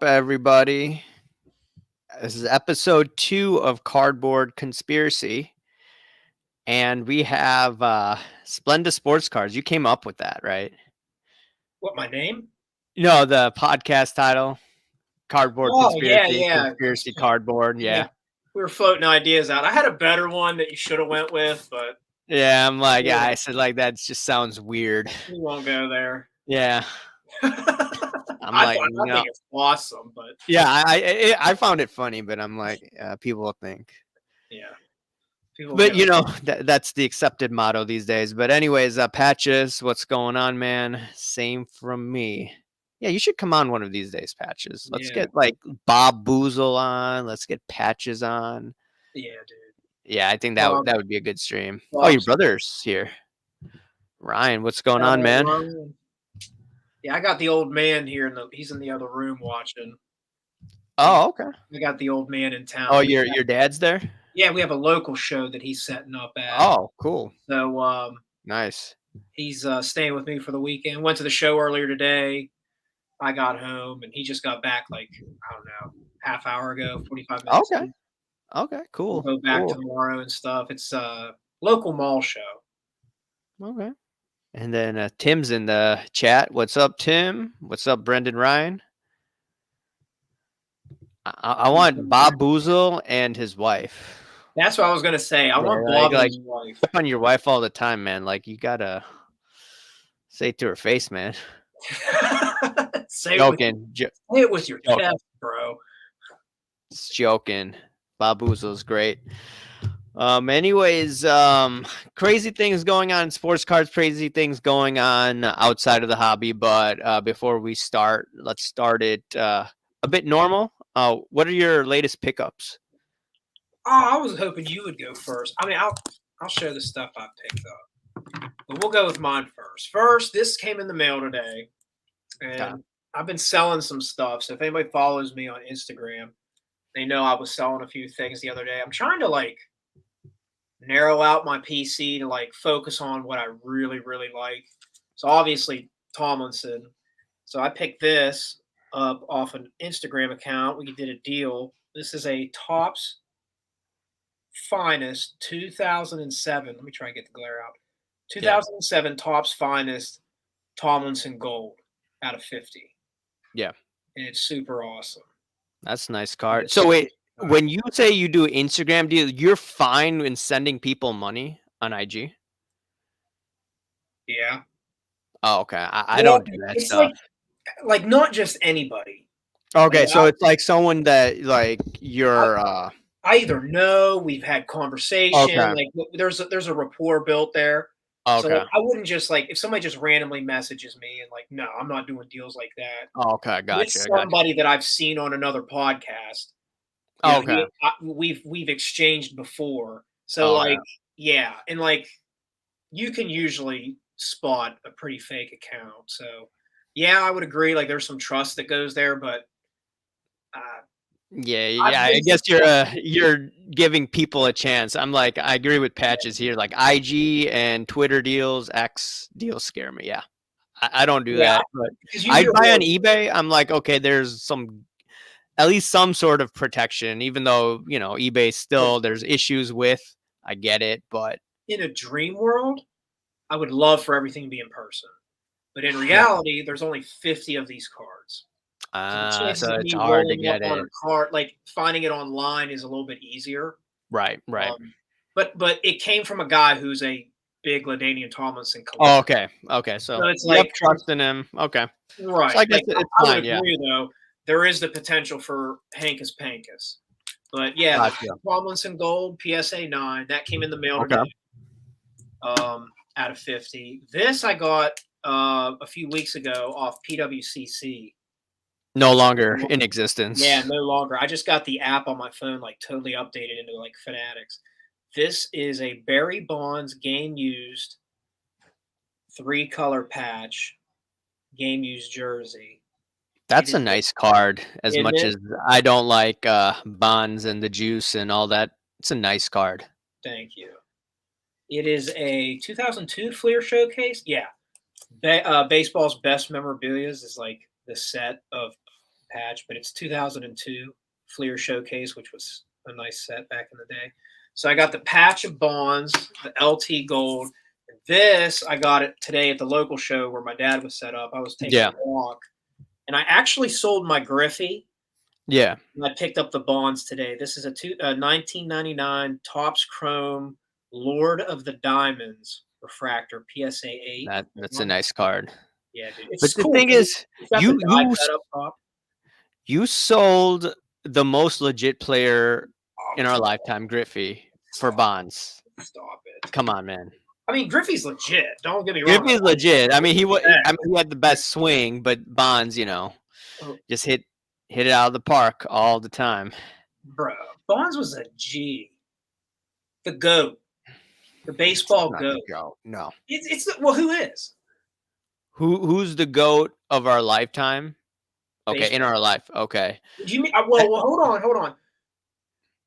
up, everybody? This is episode 2 of Cardboard Conspiracy, and we have Splenda Sports Cards. You came up with that, right? What, my name? No, the podcast title, Cardboard Oh, yeah, Conspiracy, yeah. Conspiracy Cardboard. Yeah, We were floating ideas out. I had a better one that you should have went with, but yeah. I'm like, yeah. yeah, I said like that just sounds weird. we won't go there. Yeah, I'm I like, think it's awesome, but yeah. I found it funny, but I'm like, people will think. yeah. But you know that's the accepted motto these days. But anyways, Patches, what's going on, man? Same from me. Yeah, you should come on one of these days, Patches. Let's get like Bob Boozle on. Let's get Patches on. Yeah, dude. Yeah, I think that would be a good stream. Bob's, oh, your brother's here. Ryan, what's going on, man? Ryan. Yeah, I got the old man here. He's in the other room watching. Oh, okay. I got the old man in town. Oh, your dad's there? Yeah, we have a local show that he's setting up at. Oh, cool. So nice. He's staying with me for the weekend. Went to the show earlier today. I got home and he just got back like, I don't know, half hour ago, 45 minutes. Okay, cool. We'll go back tomorrow and stuff. It's a local mall show. Okay. And then Tim's in the chat. What's up, Tim? What's up, Brendan Ryan? I want Bob Boozle and his wife. That's what I was gonna say. I want Bob and his wife. On your wife all the time, man. Like you gotta say it to her face, man. Say joking. Say it with your chest, bro. It's joking. Bob Boozle's great. Anyways, crazy things going on in sports cards, crazy things going on outside of the hobby. But before we start, let's start it a bit normal. What are your latest pickups? Oh, I was hoping you would go first. I mean, I'll show the stuff I picked up, but we'll go with mine first. First, this came in the mail today, and I've been selling some stuff. So if anybody follows me on Instagram, they know I was selling a few things the other day. I'm trying to like narrow out my PC to like focus on what I really, really like. So obviously Tomlinson. So I picked this up off an Instagram account. We did a deal. This is a Topps Finest 2007. Let me try and get the glare out. 2007 Topps Finest Tomlinson Gold out of 50. Yeah. And it's super awesome. That's a nice card. So wait, when you say you do Instagram deal, you're fine in sending people money on IG? Yeah. Oh, okay. I don't do that stuff. Like not just anybody. Okay, like, so it's like someone that like you're I either know, we've had conversation, like there's a rapport built there. Okay. So like, I wouldn't just like if somebody just randomly messages me and like, no, I'm not doing deals like that. Okay, gotcha. It's somebody that I've seen on another podcast. Okay. We've exchanged before. So like, yeah, and like you can usually spot a pretty fake account. So yeah, I would agree. Like there's some trust that goes there, but yeah, I guess you're giving people a chance. I'm like, I agree with Patches here. Like IG and Twitter deals, X deals scare me. Yeah, I don't do that. But I buy on eBay. I'm like, okay, there's at least some sort of protection, even though eBay still there's issues with. I get it, but in a dream world, I would love for everything to be in person, but in reality, there's only 50 of these cards. So it's hard to get it. Like finding it online is a little bit easier. Right. But it came from a guy who's a big LaDainian Tomlinson collector. Oh, okay. So it's like trust in him. Okay. Right. So I guess it's fine. Would agree, though. There is the potential for Hankus Pankus. But yeah, Tomlinson Gold PSA 9 that came in the mail today. Out of 50. This I got a few weeks ago off PWCC. No longer in existence. Yeah, no longer. I just got the app on my phone, like totally updated into like Fanatics. This is a Barry Bonds game used 3-color patch, game used jersey. That's a nice card. As much as I don't like Bonds and the juice and all that, it's a nice card. Thank you. It is a 2002 Fleer Showcase. Yeah. Baseball's best memorabilia is like the set of patch, but it's 2002 Fleer Showcase, which was a nice set back in the day. So I got the patch of Bonds, the LT Gold. And this, I got it today at the local show where my dad was set up. I was taking a walk, and I actually sold my Griffey. Yeah. And I picked up the Bonds today. This is a 1999 Topps Chrome Lord of the Diamonds refractor PSA 8. That's a nice card. Yeah, dude. It's But the cool. thing is, Up you sold the most legit player in our top. lifetime, Griffey, for Bonds. Stop it. Come on, man. I mean, Griffey's legit. Don't get me wrong. Griffey's legit. I mean, he had the best swing, but Bonds, just hit it out of the park all the time. Bro, Bonds was a G. The GOAT. The baseball GOAT. No. Well, who is? Who's the GOAT of our lifetime? Okay, Baseball. in our life. Okay. Do you mean? Well, hold on.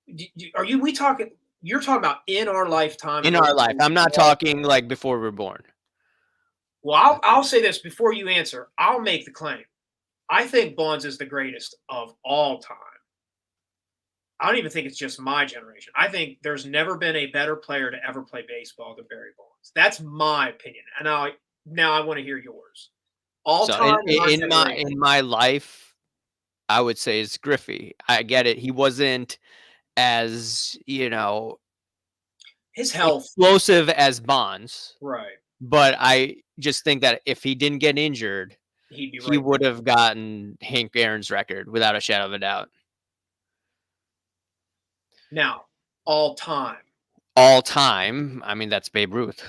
We talking? You're talking about in our lifetime. In our life. I'm not talking like before we were born. Well, I'll say this before you answer. I'll make the claim. I think Bonds is the greatest of all time. I don't even think it's just my generation. I think there's never been a better player to ever play baseball than Barry Bonds. That's my opinion. And now I want to hear yours. All time in my life, I would say it's Griffey. I get it. He wasn't as, his health explosive as Bonds. Right. But I just think that if he didn't get injured, he would have gotten Hank Aaron's record without a shadow of a doubt. Now, all time. I mean, that's Babe Ruth.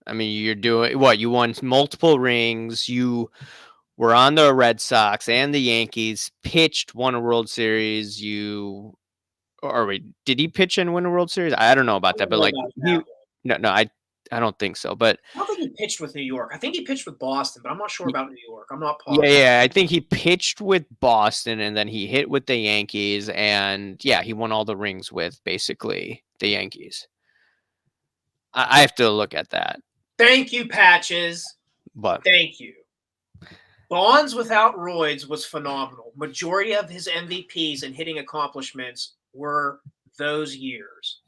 I mean, you're doing what? You won multiple rings. You were on the Red Sox and the Yankees, won a World Series. Did he pitch and win a World Series? I don't know about that, but I don't think so. But I don't think he pitched with New York. I think he pitched with Boston, but I'm not sure about New York. I'm not positive. Yeah. I think he pitched with Boston, and then he hit with the Yankees, and he won all the rings with basically the Yankees. I have to look at that. Thank you, Patches. But thank you. Bonds without roids was phenomenal. Majority of his MVPs and hitting accomplishments were those years.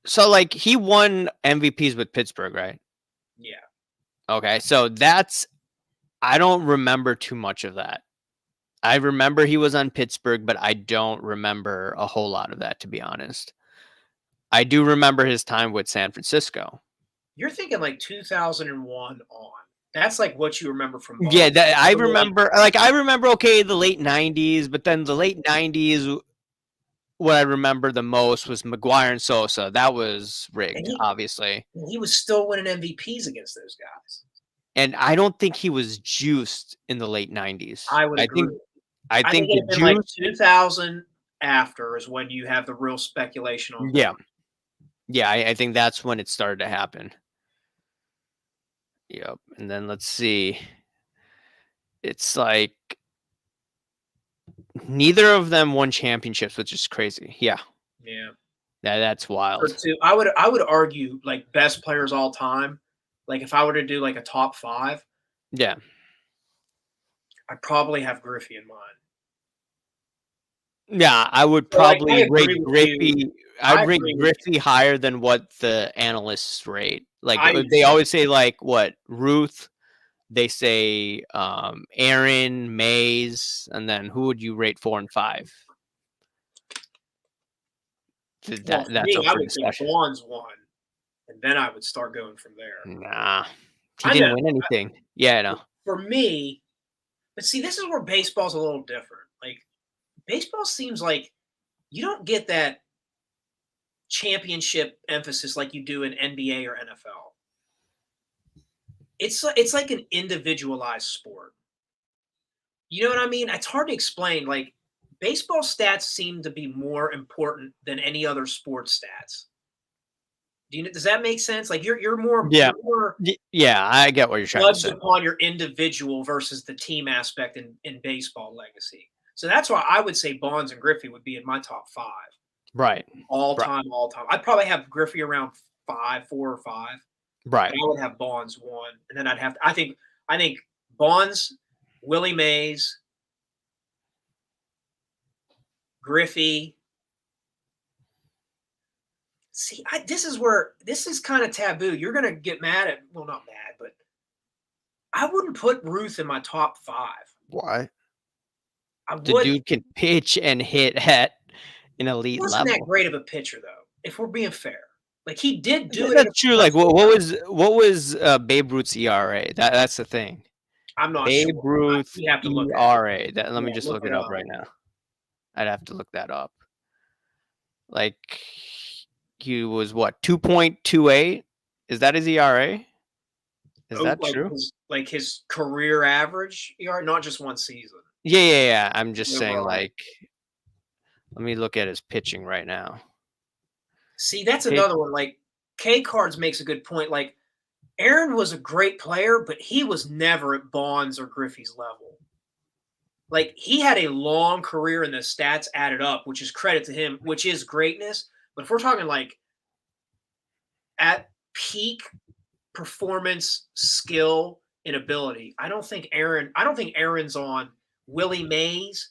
So, like, he won MVPs with Pittsburgh, right? Yeah. Okay, so I don't remember too much of that. I remember he was on Pittsburgh, but I don't remember a whole lot of that, to be honest. I do remember his time with San Francisco. You're thinking like 2001 on. That's like what you remember from Bonds. Yeah, I remember, the late 90s, but then the late 90s, what I remember the most was McGuire and Sosa. That was rigged, obviously. He was still winning MVPs against those guys. And I don't think he was juiced in the late 90s. I would agree. I think the juice, like 2000 after is when you have the real speculation on. Yeah, I think that's when it started to happen. Yep. And then let's see. It's like neither of them won championships, which is crazy. Yeah. That's wild. I would argue like best players all time. Like if I were to do like a top 5, yeah, I'd probably have Griffey in mind. Yeah, I would probably rate Griffey. I'd rate Griffey higher than what the analysts rate. Like they always say, like what Ruth, they say Aaron, Mays, and then who would you rate 4 and 5? That's I would say Bonds 1, and then I would start going from there. Nah, he didn't win anything. Yeah, I know. For me, but see, this is where baseball's a little different. Like baseball seems like you don't get that championship emphasis like you do in NBA or NFL. It's like an individualized sport. You know what I mean? It's hard to explain. Like baseball stats seem to be more important than any other sports stats. Does that make sense? Like you're more I get what you're trying to say. Upon your individual versus the team aspect in baseball legacy. So that's why I would say Bonds and Griffey would be in my top 5. Right. All time. I'd probably have Griffey around 4 or 5. Right. I would have Bonds 1, and then I think Bonds, Willie Mays, Griffey. See, this is kind of taboo. You're gonna get mad at, well, not mad, but I wouldn't put Ruth in my top 5. Why? I The wouldn't. dude can pitch and hit at an He elite wasn't that level. great of a pitcher, though, if we're being fair. Like, he did do it at a That's true. Like, professional level. what was Babe Ruth's ERA? That's the thing. I'm not Babe sure. Ruth You have to look at it. ERA. Let me Yeah, just look look it it up up. right now. I'd have to look that up. Like, he was what, 2.28? Is that his ERA? Is Oh, that true? like his career average ERA, not just one season. Yeah. I'm just saying, Overall. like, let me look at his pitching right now. See, that's Pitch. another one. Like, K Cards makes a good point. Like, Aaron was a great player, but he was never at Bonds or Griffey's level. Like, he had a long career and the stats added up, which is credit to him, which is greatness. But if we're talking like at peak performance, skill, and ability, I don't think Aaron's on Willie Mays,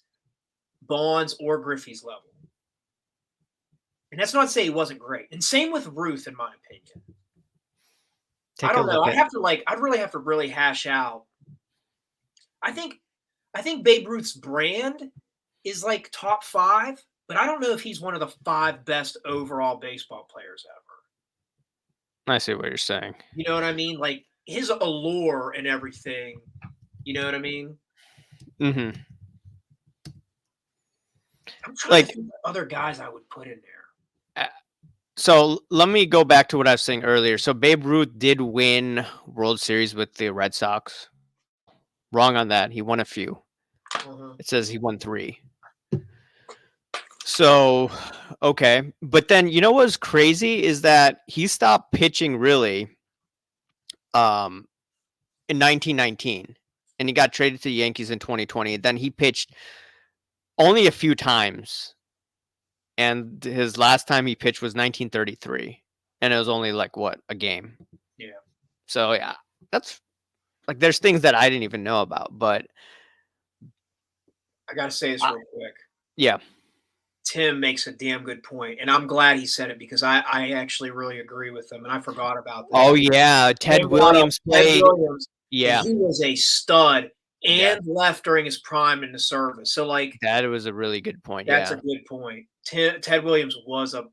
Bonds, or Griffey's level. And that's not to say he wasn't great. And same with Ruth, in my opinion. I don't know. I'd really have to really hash out. I think Babe Ruth's brand is like top 5, but I don't know if he's one of the 5 best overall baseball players ever. I see what you're saying. You know what I mean? Like, his allure and everything. You know what I mean? Mm-hmm. I'm trying to think of other guys I would put in there. So let me go back to what I was saying earlier. So Babe Ruth did win World Series with the Red Sox. Wrong on that. He won a few. It says he won 3. So, okay. But then, you know what's crazy is that he stopped pitching really in 1919, and he got traded to the Yankees in 2020. Then he pitched only a few times, and his last time he pitched was 1933, and it was only like what, a game. Yeah. So yeah, that's like, there's things that I didn't even know about, but I gotta say this real quick. Yeah. Tim makes a damn good point, and I'm glad he said it because I actually really agree with him, and I forgot about that. Oh yeah, Ted Williams played. Yeah, he was a stud and left during his prime in the service. So like, that was a really good point. That's a good point. Ted Williams was a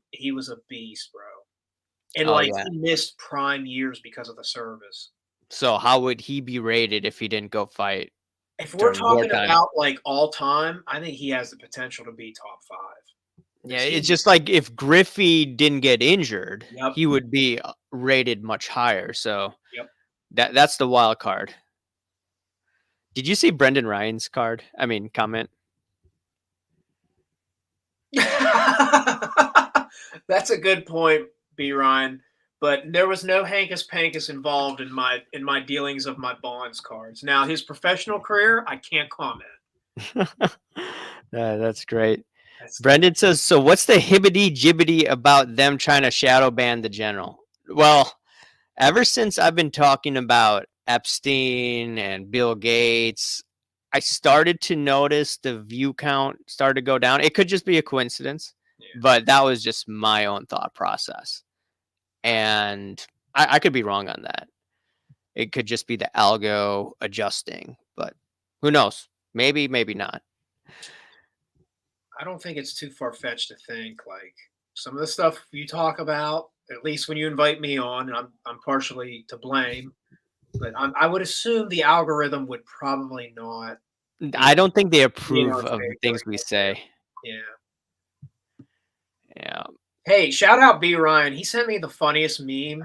beast, bro, and he missed prime years because of the service. So how would he be rated if he didn't go fight? If we're talking about like all time, I think he has the potential to be top 5. Yeah, it's just like if Griffey didn't get injured, he would be rated much higher. So that's the wild card. Did you see Brendan Ryan's card? I mean, comment. That's a good point, B. Ryan. But there was no Hankus Pankus involved in my dealings of my Bonds cards. Now, his professional career, I can't comment. That's great. Brendan says, so what's the hibbity-jibbity about them trying to shadow ban the general? Well, ever since I've been talking about Epstein and Bill Gates, I started to notice the view count started to go down. It could just be a coincidence, but that was just my own thought process. And I could be wrong on that. It could just be the algo adjusting, but who knows? Maybe, maybe not. I don't think it's too far-fetched to think like some of the stuff you talk about, at least when you invite me on, and I'm partially to blame, but I would assume the algorithm would probably not. I don't think they approve of the things we say. Yeah. Hey, shout out B. Ryan. He sent me the funniest meme,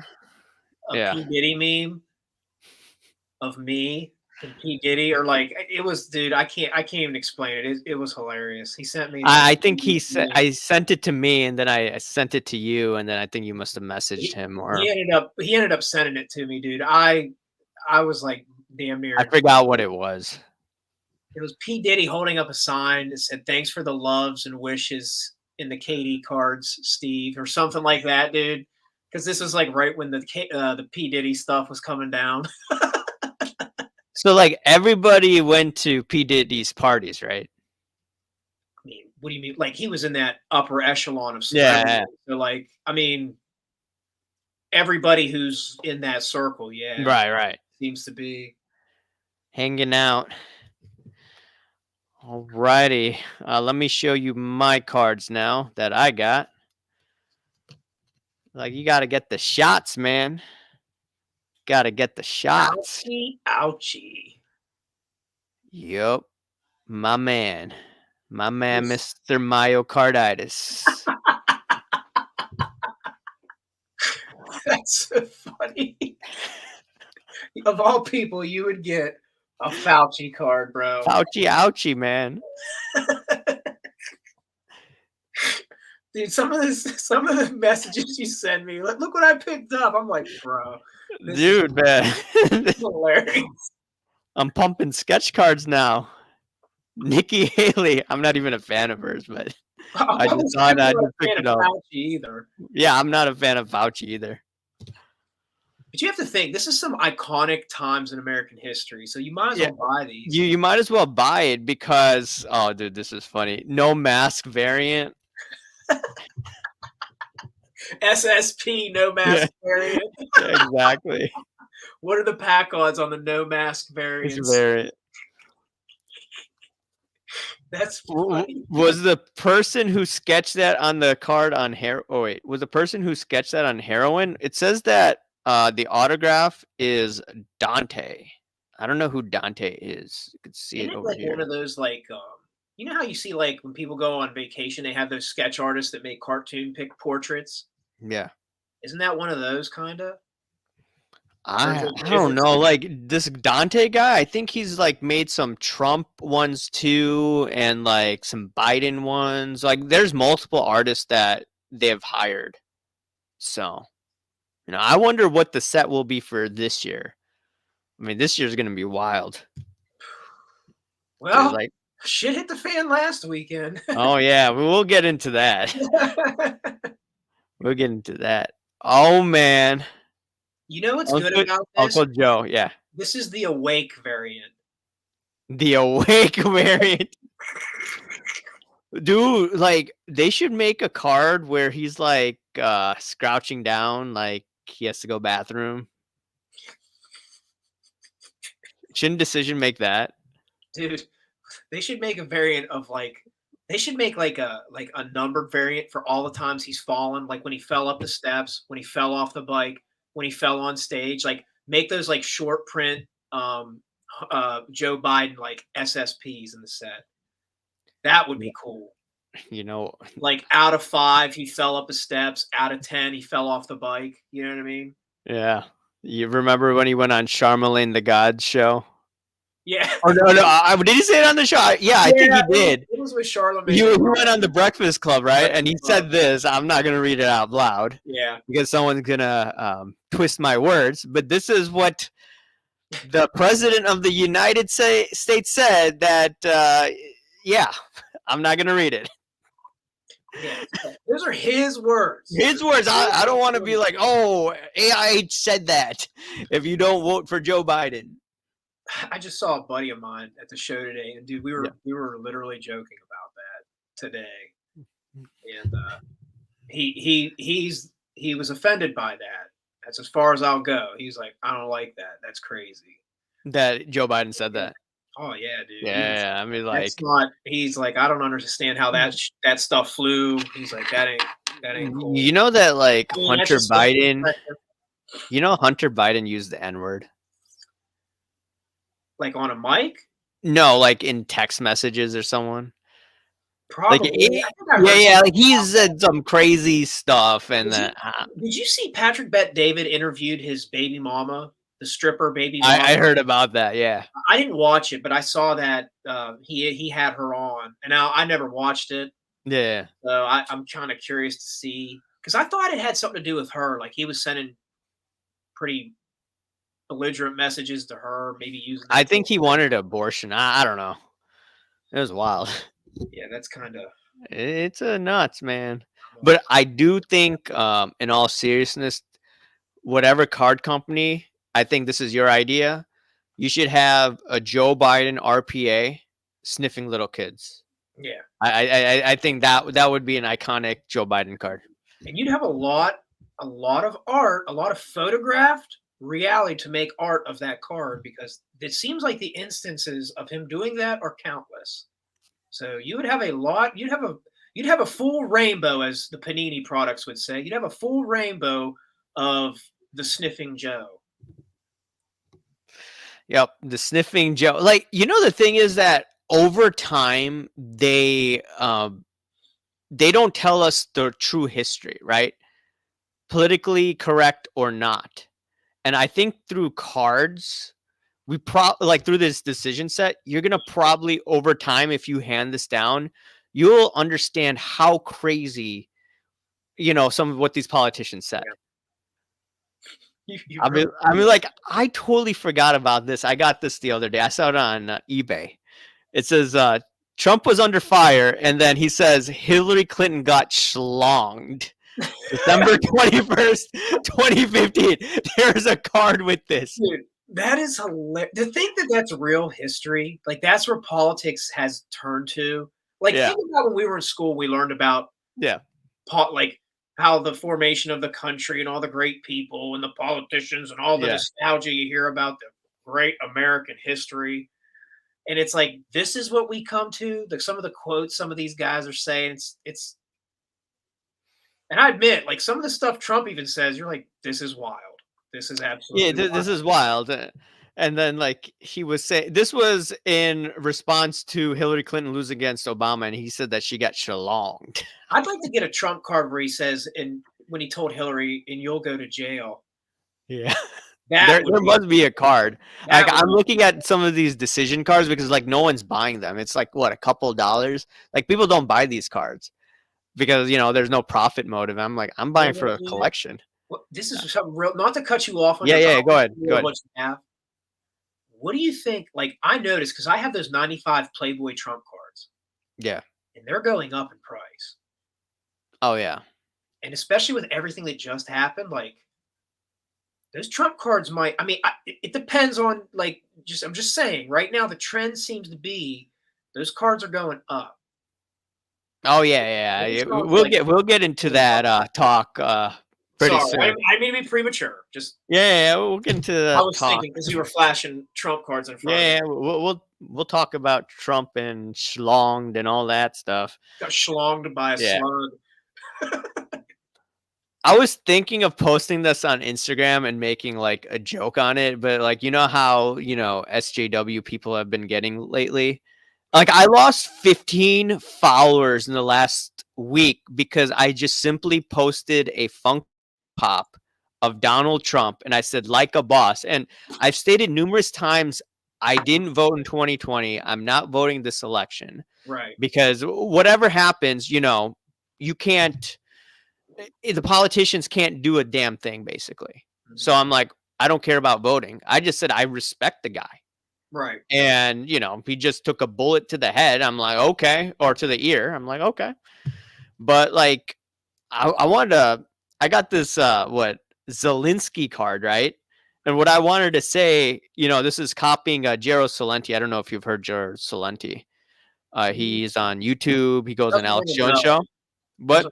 a P. Diddy meme of me and P. Diddy, or like it was, dude. I can't even explain it. It was hilarious. He sent me. I think he said I sent it to me, and then I sent it to you, and then I think you must have messaged him. Or he ended up sending it to me, dude. I was like damn near. I forgot what it was. It was P. Diddy holding up a sign that said, "Thanks for the loves and wishes in the KD cards, Steve," or something like that, dude. Because this was like right when the P. Diddy stuff was coming down. So like everybody went to P. Diddy's parties, right? I mean, What do you mean? Like he was in that upper echelon of celebrity. Yeah, So like, I mean, everybody who's in that circle, yeah, right. seems to be. Hanging out. Alrighty. Let me show you my cards now that I got. Like you got to get the shots, man. Got to get the shots. Ouchie, ouchie. Yup. My man. My man, This- Mr. Myocarditis. That's so funny. Of all people, you would get a Fauci card, bro. Ouchie, ouchie, man. Dude, some of the messages you send me, like, look what I picked up. I'm like, bro, this is Dude, man. hilarious. I'm pumping sketch cards now. Nikki Haley. I'm not even a fan of hers, but I just thought I'd just pick it up. Fauci either. Yeah, I'm not a fan of Fauci either. But you have to think, this is some iconic times in American history, so you might as well buy these. You might as well buy it because oh dude, this is funny. No mask variant. SSP, no mask variant. Exactly. What are the pack odds on the no mask variants? Variant. That's funny. Was the person who sketched that on the card on hair? Oh wait, was the person who sketched that on heroin? It says that the autograph is Dante. I don't know who Dante is. You could see Isn't it it over like here. one of those like you know how you see like when people go on vacation, they have those sketch artists that make cartoon pick portraits? Yeah. Isn't that one of those kind of? I don't know. Like this Dante guy, I think he's like made some Trump ones too, and like some Biden ones. Like there's multiple artists that they've hired. So, I wonder what the set will be for this year. I mean, this year's gonna be wild. Well, like, shit hit the fan last weekend. oh yeah, we'll get into that. We'll get into that. Oh man. You know what's good about this? Uncle Joe, yeah. This is the awake variant. The awake variant. Dude, like they should make a card where he's like crouching down, like he has to go bathroom. Shouldn't Decision make that? Dude, they should make a variant of like they should make like a numbered variant for all the times he's fallen, like when he fell up the steps, when he fell off the bike, when he fell on stage, like make those like short print Joe Biden like SSPs in the set. That would be cool. Like out of 5, he fell up the steps. Out of 10, he fell off the bike. You know what I mean? Yeah. You remember when he went on Charlemagne the God show? Yeah. Oh no! Did he say it on the show? Yeah, I think he did. It was with Charlemagne. He went on the Breakfast Club, right? And he said this. I'm not gonna read it out loud. Yeah. Because someone's gonna twist my words. But this is what the president of the United States said. That yeah, I'm not gonna read it. Yeah, those are his words. His words. I don't want to be like, oh, AIH said that. If you don't vote for Joe Biden. I just saw a buddy of mine at the show today, and dude, we were literally joking about that today, and he was offended by that. That's as far as I'll go. He's like, I don't like that. That's crazy. That Joe Biden said that. Oh yeah, dude. Yeah, I mean, like, that's not. He's like, I don't understand how that stuff flew. He's like, that ain't cool. You know that like Hunter Biden. You know Hunter Biden used the N-word. Like on a mic? No, like in text messages or someone. Probably. Like, like he said some crazy stuff, and did you see Patrick Bet-David interviewed his baby mama, the stripper baby mama? I heard about that. Yeah, I didn't watch it, but I saw that he had her on, and now I never watched it. Yeah, so I'm kind of curious to see because I thought it had something to do with her. Like he was sending pretty belligerent messages to her, maybe using. I think he wanted an abortion. I don't know. It was wild. Yeah, that's kind of. It's a nuts, man. But I do think, in all seriousness, whatever card company, I think this is your idea. You should have a Joe Biden RPA sniffing little kids. Yeah. I think that would be an iconic Joe Biden card. And you'd have a lot of art, a lot of photographed reality to make art of that card because it seems like the instances of him doing that are countless. So you would have a lot. You'd have a full rainbow, as the Panini products would say. You'd have a full rainbow of the sniffing Joe. Yep, the sniffing Joe. Like, the thing is that over time they don't tell us the true history, right? Politically correct or not. And I think through cards, like through this decision set, you're gonna probably over time, if you hand this down, you'll understand how crazy, some of what these politicians said. You I mean, like, I totally forgot about this. I got this the other day. I saw it on eBay. It says Trump was under fire, and then he says Hillary Clinton got schlonged. December 21st, 2015. There's a card with this. Dude, that is hilarious. To think that that's real history, like that's where politics has turned to. Like, think about when we were in school, we learned about like how the formation of the country and all the great people and the politicians and all the nostalgia you hear about the great American history. And it's like, this is what we come to. Some of the quotes some of these guys are saying, it's and I admit, like some of the stuff Trump even says, you're like, this is wild. This is absolutely wild. This is wild. And then, like, he was saying, this was in response to Hillary Clinton losing against Obama, and he said that she got schlonged. I'd like to get a Trump card where he says, and when he told Hillary, and you'll go to jail. Yeah. There must be a card. Like, I'm looking at some of these decision cards because, like, no one's buying them. It's like, what, a couple $? Like, people don't buy these cards because, there's no profit motive. I'm like, I'm buying for a collection. Well, this is something real, not to cut you off. Go ahead. What do you think? Like, I noticed because I have those 95 Playboy Trump cards. Yeah. And they're going up in price. Oh, yeah. And especially with everything that just happened, like, those Trump cards might, I mean, it depends on, like, I'm just saying, right now, the trend seems to be those cards are going up. Oh, yeah. We'll get into that talk pretty soon. I mean to be premature. Just we'll get into that. I was thinking because you were flashing Trump cards in front. Yeah, we'll talk about Trump and schlonged and all that stuff. Got schlonged by a slug. I was thinking of posting this on Instagram and making like a joke on it, but like, how SJW people have been getting lately. Like, I lost 15 followers in the last week because I just simply posted a funk pop of Donald Trump and I said, like a boss. And I've stated numerous times, I didn't vote in 2020. I'm not voting this election. Right. Because whatever happens, you can't, the politicians can't do a damn thing, basically. Mm-hmm. So I'm like, I don't care about voting. I just said I respect the guy. Right. And, he just took a bullet to the head. I'm like, okay. Or to the ear. I'm like, okay. But like, I got this, Zelensky card, right? And what I wanted to say, this is copying Jero Salenti. I don't know if you've heard Jero Salenti. He's on YouTube. He goes on Alex Jones show. But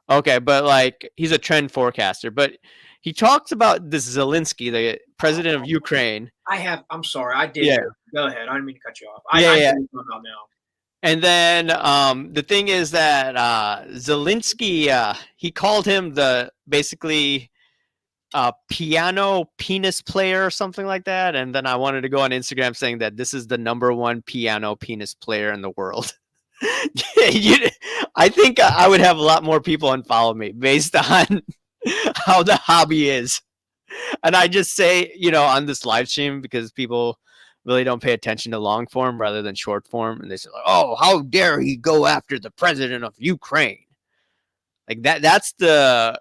okay, but like, he's a trend forecaster. But he talks about this Zelensky, the president of Ukraine. I'm sorry, I did. Yeah. Go ahead. I didn't mean to cut you off. Yeah. Now. And then the thing is that Zelensky, he called him basically piano penis player or something like that. And then I wanted to go on Instagram saying that this is the #1 piano penis player in the world. I think I would have a lot more people unfollow me based on how the hobby is. And I just say, on this live stream, because people really don't pay attention to long form rather than short form. And they say, oh, how dare he go after the president of Ukraine? Like that's the,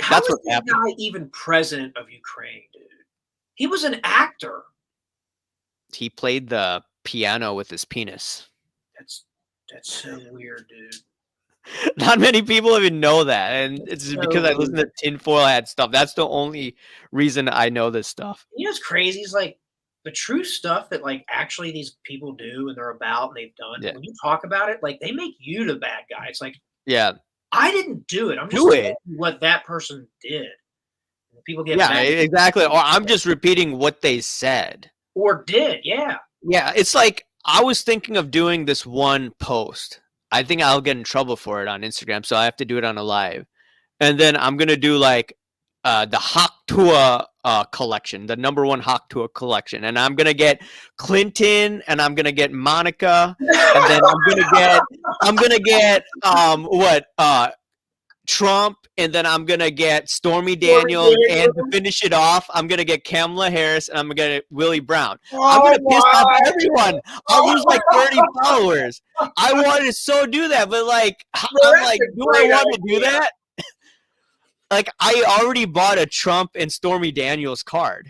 how is that guy even president of Ukraine, dude? He was an actor. He played the piano with his penis. That's so weird, dude. Not many people even know that, and it's just because I listen to tinfoil hat stuff. That's the only reason I know this stuff. What's crazy is like the true stuff that like actually these people do and they're about and they've done, Yeah. when you talk about it, like they make you the bad guy. It's like, Yeah. I didn't do it. I'm just Do telling it. you what that person did. And people get Yeah, mad exactly. Or I'm just repeating what they said. or did. Yeah. Yeah, it's like I was thinking of doing this one post. I think I'll get in trouble for it on Instagram, so I have to do it on a live. And then I'm gonna do like the Haktua collection, the number one Haktua collection, and I'm gonna get Clinton, and I'm gonna get Monica, and then I'm gonna get what Trump, and then I'm gonna get Stormy Daniels, and to finish it off, I'm gonna get Kamala Harris, and I'm gonna get Willie Brown. I'm Oh gonna piss off my! everyone. I'll lose like 30 followers. I wanted to so do that, but like, Bro, I'm that's like, a do I great want to do idea. that? Like, I already bought a Trump and Stormy Daniels card.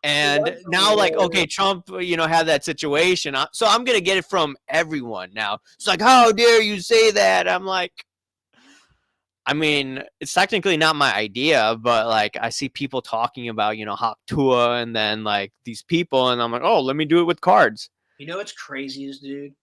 And That's now, like, hilarious. okay, Trump, had that situation. So I'm going to get it from everyone now. It's like, how dare you say that? I'm like, I mean, it's technically not my idea, but like, I see people talking about, Hawk Tua and then like these people. And I'm like, oh, let me do it with cards. You know what's crazy is, dude?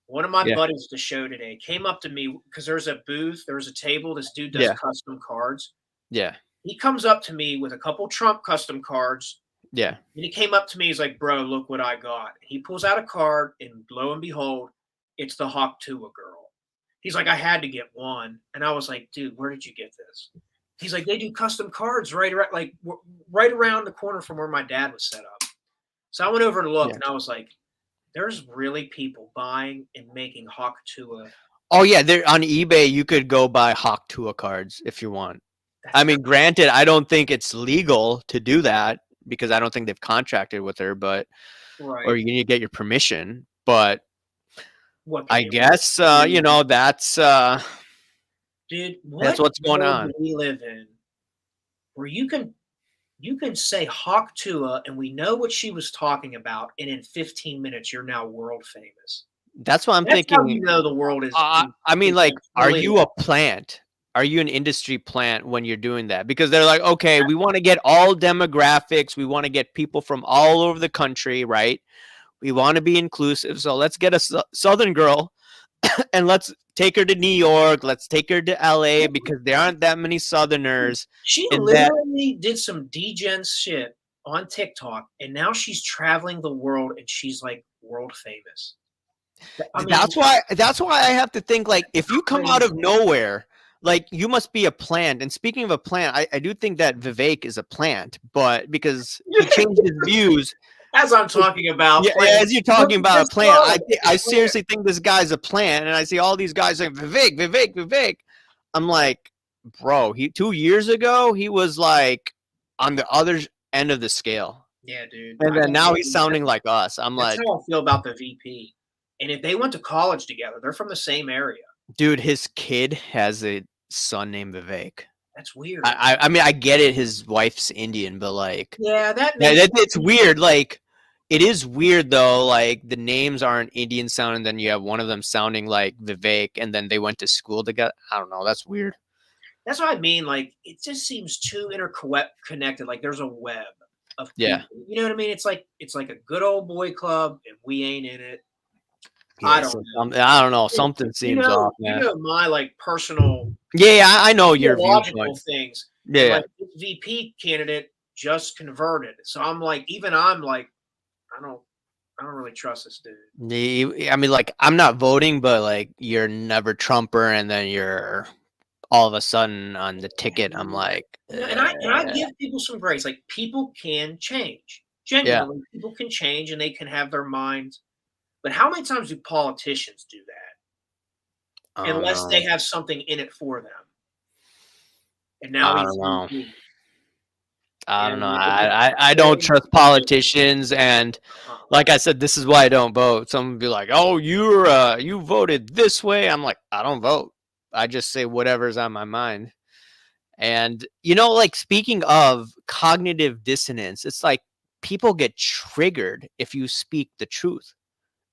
One of my Yeah. buddies at the show today came up to me because there's a booth, there was a table. This dude does Yeah. custom cards. Yeah. He comes up to me with a couple Trump custom cards. Yeah. And he came up to me. He's like, bro, look what I got. He pulls out a card, and lo and behold, it's the Hawk Tua girl. He's like, I had to get one. And I was like, dude, where did you get this? He's like, they do custom cards right around, like right around the corner from where my dad was set up. So I went over and looked, Yeah. and I was like, there's really people buying and making Hawk Tua. Oh, yeah. They're on eBay. You could go buy Hawk Tua cards if you want. I mean, granted, I don't think it's legal to do that because I don't think they've contracted with her, but Right. or you need to get your permission. But What I guess that's dude, that's what what's going world on. do we live in where you can say Hawk Tua and we know what she was talking about, and in 15 minutes you're now world famous. That's what I'm That's how thinking. you know the world is. I mean, like, are really you a plant? Are you an industry plant when you're doing that? Because they're like, okay, we want to get all demographics. We want to get people from all over the country, right? We want to be inclusive. So let's get a Southern girl and let's take her to New York. Let's take her to LA because there aren't that many Southerners. She And that literally did some degen shit on TikTok, and now she's traveling the world and she's like world famous. I mean, that's why I have to think like if you come out of nowhere, like you must be a plant. And speaking of a plant, I do think that Vivek is a plant, but because he changed his views. as I'm talking about, Yeah, as you're talking about a plant, I seriously think this guy's a plant, and I see all these guys saying Vivek, Vivek, Vivek. I'm like, bro, 2 years ago he was like on the other end of the scale. Yeah, dude. And then now he's sounding like us. I'm That's like, how I feel about the VP. And if they went to college together, they're from the same area. dude, his kid has a son named Vivek. That's weird. I mean, I get it. His wife's Indian, but like, yeah, it's weird. Like, it is weird though. Like, the names aren't Indian sounding. Then you have one of them sounding like Vivek, and then they went to school together. I don't know. That's weird. That's what I mean. Like, it just seems too interconnected. Like, there's a web of people. Yeah. You know what I mean? It's like a good old boy club, and we ain't in it. Yeah, I don't know. I don't know. Something seems off, man. You know my like personal. Yeah, I know your logical things. Yeah. Like this VP candidate just converted, so I'm like, I don't really trust this dude. I mean, like, I'm not voting, but like, you're never Trumper, and then you're all of a sudden on the ticket. I'm like, and I give people some grace. Like, people can change. Genuinely, people can change, and they can have their minds. But how many times do politicians do that? Unless they have something in it for them. And now I don't know. I don't know. I don't trust politicians, and like I said, this is why I don't vote. Someone would be like, "Oh, you voted this way." I'm like, I don't vote. I just say whatever's on my mind. And like, speaking of cognitive dissonance, it's like people get triggered if you speak the truth.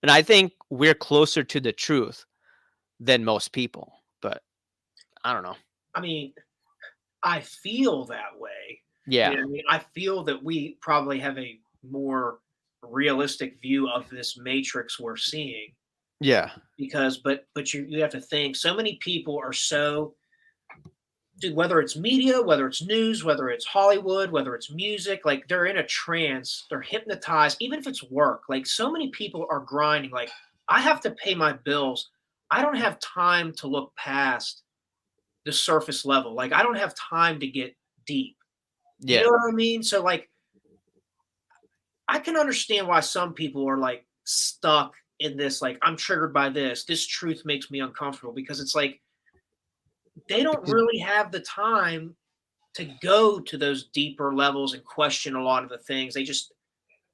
And I think we're closer to the truth than most people, but I don't know. I mean, I feel that way. Yeah. I mean, I feel that we probably have a more realistic view of this matrix we're seeing. Yeah. Because but you have to think so many people are so, dude, whether it's media, whether it's news, whether it's Hollywood, whether it's music, like they're in a trance, they're hypnotized, even if it's work. Like so many people are grinding. Like I have to pay my bills. I don't have time to look past the surface level. Like I don't have time to get deep. You Yeah. know what I mean? So like I can understand why some people are like stuck in this, like, I'm triggered by this. This truth makes me uncomfortable because it's like they don't Because really have the time to go to those deeper levels and question a lot of the things. They just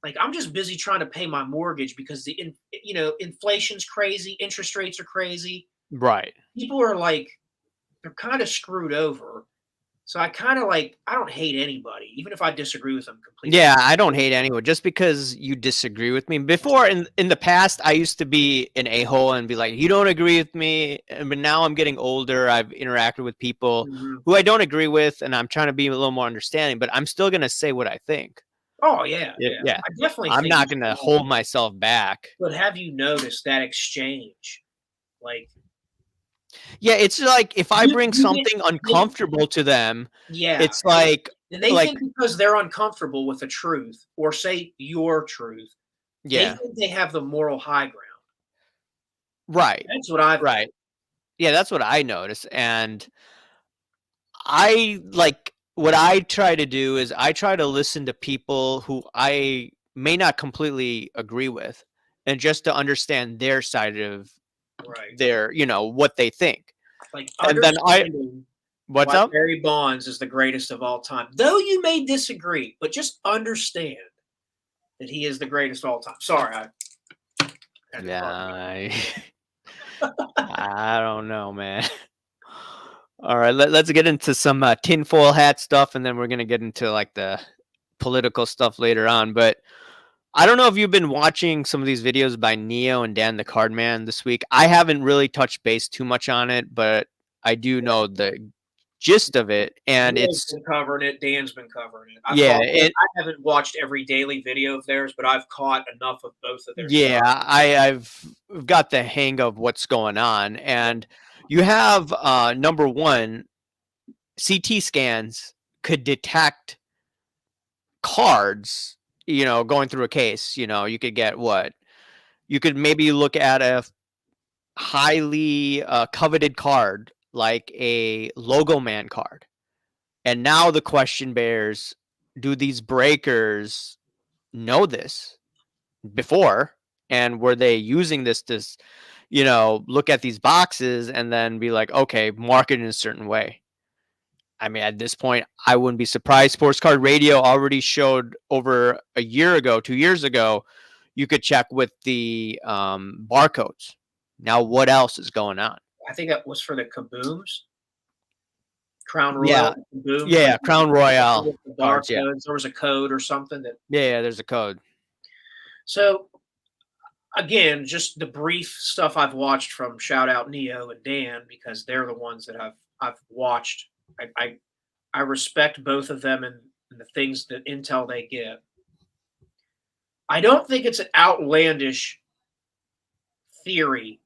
like, I'm just busy trying to pay my mortgage because inflation's crazy, interest rates are crazy. right. People are like, they're kind of screwed over. So I kind of like, I don't hate anybody, even if I disagree with them completely. Yeah, I don't hate anyone just because you disagree with me. Before in the past, I used to be an a-hole and be like, "You don't agree with me." But now I'm getting older. I've interacted with people Mhm. who I don't agree with, and I'm trying to be a little more understanding. But I'm still gonna say what I think. Oh yeah, yeah. Yeah, I definitely I'm think not you gonna should. hold myself back. But have you noticed that exchange? Like Yeah, it's like if I bring you get something they, uncomfortable to them, yeah, it's like and they like think because they're uncomfortable with the truth or say your truth, they yeah, think they have the moral high ground. right, That's what I've right. noticed. Yeah, that's what I notice, and I like what I try to do is I try to listen to people who I may not completely agree with and just to understand their side of Right. their, what they think. Like And then I understanding what's why up? Barry Bonds is the greatest of all time. Though you may disagree, but just understand that he is the greatest of all time. Sorry, I had to Yeah, carve it I don't know, man. All right, let's get into some tinfoil hat stuff, and then we're gonna get into like the political stuff later on. But I don't know if you've been watching some of these videos by Neo and Dan the Cardman this week. I haven't really touched base too much on it, but I do know the gist of it, and Neil's it's been covering it. Dan's been covering it. yeah, I haven't watched every daily video of theirs, but I've caught enough of both of their stuff. I've got the hang of what's going on, and you have number one, CT scans could detect cards, going through a case. You could get what you could maybe look at a highly coveted card like a logo man card. And now the question bears, do these breakers know this before? And were they using this to, look at these boxes and then be like, okay, market in a certain way? I mean, at this point, I wouldn't be surprised. Sports Card Radio already showed over a year ago, 2 years ago, you could check with the barcodes. Now, what else is going on? I think that was for the Kabooms, Crown Yeah, Royal Kabooms. yeah, Like Crown Royale with the cards. Yeah, barcodes, there was a code or something that. yeah. There's a code. So again, just the brief stuff I've watched from shout out Neo and Dan because they're the ones that I've watched. I respect both of them and the things that intel they get. I don't think it's an outlandish theory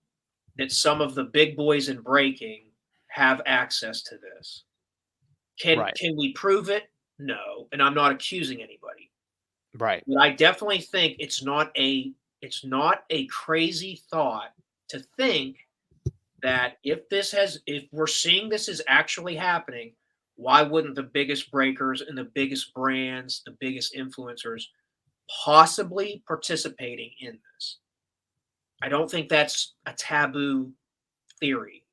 that some of the big boys in breaking have access to this. Right, Can we prove it? No, and I'm not accusing anybody. right, But I definitely think it's not a crazy thought to think that if we're seeing this is actually happening, why wouldn't the biggest breakers and the biggest brands, the biggest influencers possibly participating in this? I don't think that's a taboo theory.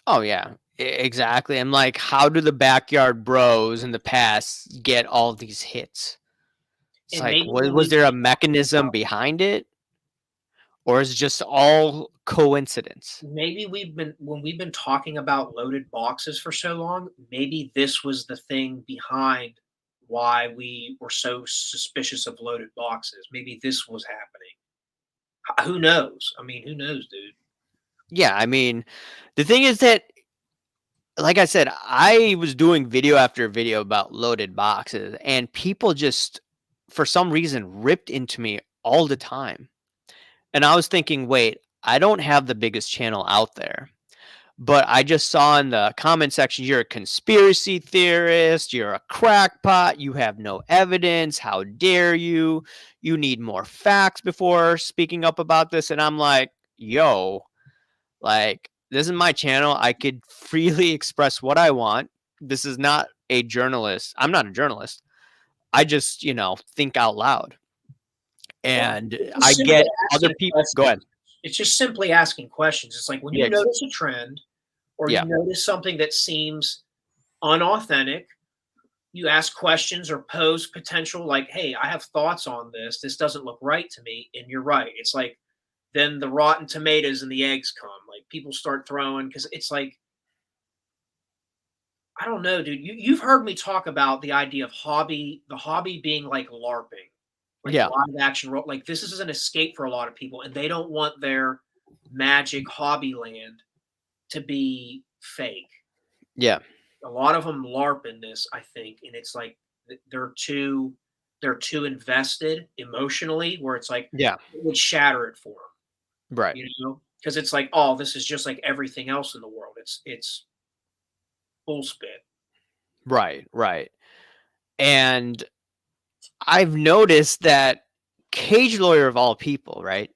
Oh yeah, exactly. I'm like, how do the backyard bros in the past get all these hits? It's And like, maybe was there a mechanism behind it, or is it just all coincidence? when we've been talking about loaded boxes for so long, maybe this was the thing behind why we were so suspicious of loaded boxes. Maybe this was happening. Who knows? I mean, who knows, dude? Yeah, I mean, the thing is that, like I said, I was doing video after video about loaded boxes, and people just for some reason, ripped into me all the time. And I was thinking, wait, I don't have the biggest channel out there. But I just saw in the comment section, you're a conspiracy theorist, you're a crackpot, you have no evidence, how dare you? You need more facts before speaking up about this. And I'm like, yo, like, this is my channel. I could freely express what I want. This is not a journalist. I'm not a journalist. I just, think out loud. And I get other people. Go ahead. It's just simply asking questions. It's like when you notice a trend or you notice something that seems unauthentic, you ask questions or pose potential like, hey, I have thoughts on this. This doesn't look right to me. And you're right. It's like then the rotten tomatoes and the eggs come. Like people start throwing because it's like, I don't know, dude. You've heard me talk about the idea of the hobby being like LARPing. Like live action role. Like this is an escape for a lot of people, and they don't want their magic hobby land to be fake. Yeah. A lot of them LARP in this, I think, and it's like they're too invested emotionally, where it's like it would shatter it for them, right? Because it's like, oh, this is just like everything else in the world. It's full spit. Right. And I've noticed that Cage Lawyer of all people, right?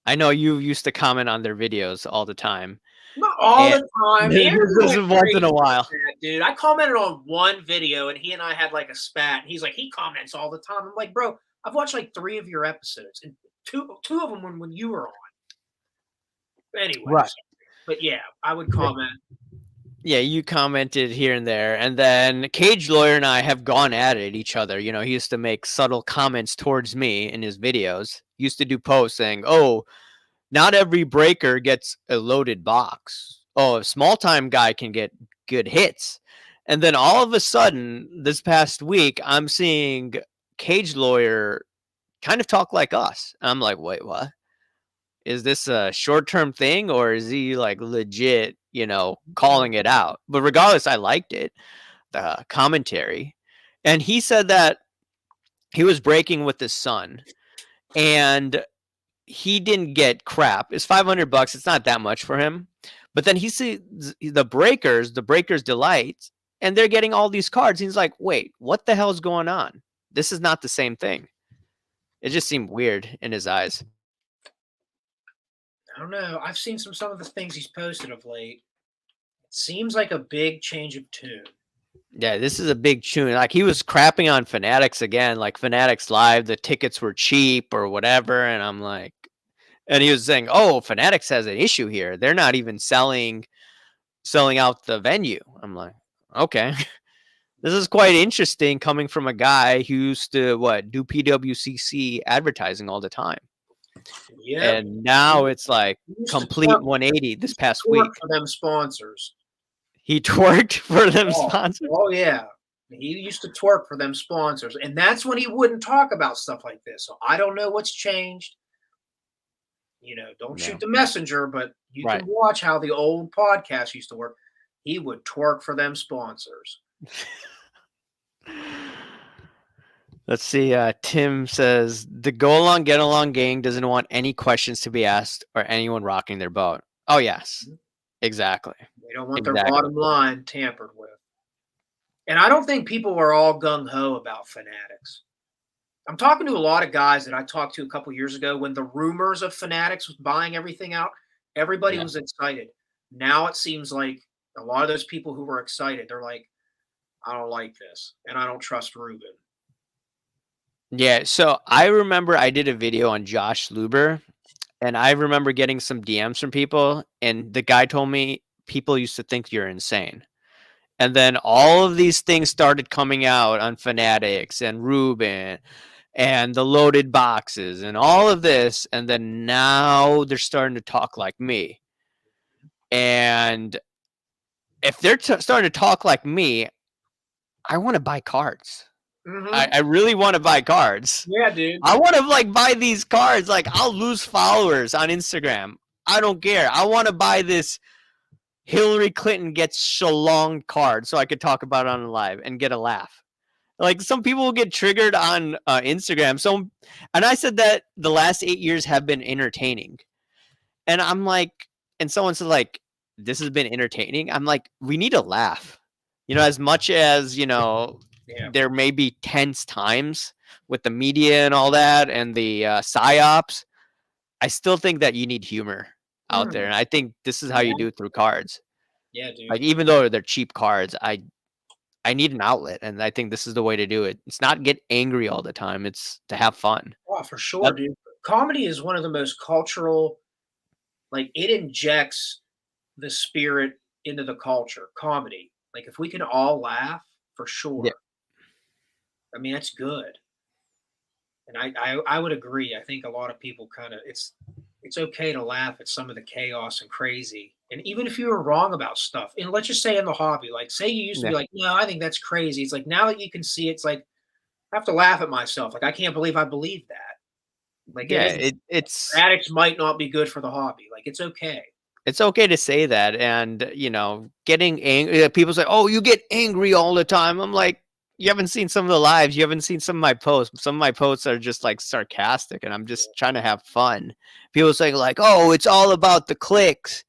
I know you used to comment on their videos all the time. Not all the time. This is once in a while. Dude, I commented on one video and he and I had like a spat. And he's like, he comments all the time. I'm like, bro, I've watched like 3 of your episodes and two of them when you were on. Anyway, right. But yeah, I would comment. Yeah, you commented here and there, and then Cage Lawyer and I have gone at it each other. He used to make subtle comments towards me in his videos. He used to do posts saying, "Oh, not every breaker gets a loaded box. Oh, a small time guy can get good hits." And then all of a sudden, this past week, I'm seeing Cage Lawyer kind of talk like us. I'm like, wait, what? Is this a short-term thing, or is he like legit, calling it out? But regardless, I liked it, the commentary. And he said that he was breaking with his son and he didn't get crap. It's $500. It's not that much for him. But then he sees the breakers delight, and they're getting all these cards. He's like, wait, what the hell's going on? This is not the same thing. It just seemed weird in his eyes. I don't know. I've seen some of the things he's posted of late. It seems like a big change of tune. Yeah, this is a big tune. Like he was crapping on Fanatics again, like Fanatics Live, the tickets were cheap or whatever. And I'm like, and he was saying, oh, Fanatics has an issue here. They're not even selling out the venue. I'm like, okay. This is quite interesting coming from a guy who used to do PWCC advertising all the time. Yeah. And now it's like complete 180 this past week. For them sponsors. He twerked for them sponsors? Oh, yeah. He used to twerk for them sponsors. And that's when he wouldn't talk about stuff like this. So I don't know what's changed. Don't shoot the messenger, but you can watch how the old podcast used to work. He would twerk for them sponsors. Let's see. Tim says the Go Along Get Along gang doesn't want any questions to be asked or anyone rocking their boat. Oh, yes. Exactly. They don't want their bottom line tampered with. And I don't think people are all gung-ho about Fanatics. I'm talking to a lot of guys that I talked to a couple years ago when the rumors of Fanatics was buying everything out. Everybody was excited. Now it seems like a lot of those people who were excited, they're like, I don't like this, and I don't trust Ruben. Yeah, so I remember I did a video on Josh Luber, and I remember getting some DMs from people, and the guy told me people used to think you're insane. And then all of these things started coming out on Fanatics and Ruben and the loaded boxes and all of this, and then now they're starting to talk like me. And if they're starting to talk like me, I want to buy cards. Mm-hmm. I really want to buy cards. Yeah, dude. I want to buy these cards. Like I'll lose followers on Instagram. I don't care. I want to buy this Hillary Clinton gets shalonged card so I could talk about it on live and get a laugh. Like some people will get triggered on Instagram. So, and I said that the last 8 years have been entertaining, and I'm like, and someone said like, this has been entertaining. I'm like, we need to laugh. As much as Yeah. there may be tense times with the media and all that, and the psyops. I still think that you need humor out there, and I think this is how you Yeah. do it through cards. Yeah, dude. Like even though they're cheap cards, I need an outlet, and I think this is the way to do it. It's not get angry all the time. It's to have fun. Oh, for sure, That, dude. Comedy is one of the most cultural, like it injects the spirit into the culture. Comedy. Like if we can all laugh, for yeah, sure. I mean, that's good. And I would agree. I think a lot of people kind of it's okay to laugh at some of the chaos and crazy. And even if you were wrong about stuff, and let's just say in the hobby, like say you used to yeah, be like, no, I think that's crazy. It's like now that you can see it's like I have to laugh at myself. Like I can't believe I believed that. Like it yeah. is addicts might not be good for the hobby. Like it's okay. It's okay to say that, and getting angry. People say, "Oh, you get angry all the time." I'm like, you haven't seen some of the lives. You haven't seen some of my posts. Some of my posts are just like sarcastic, and I'm just trying to have fun. People say like, "Oh, it's all about the clicks,"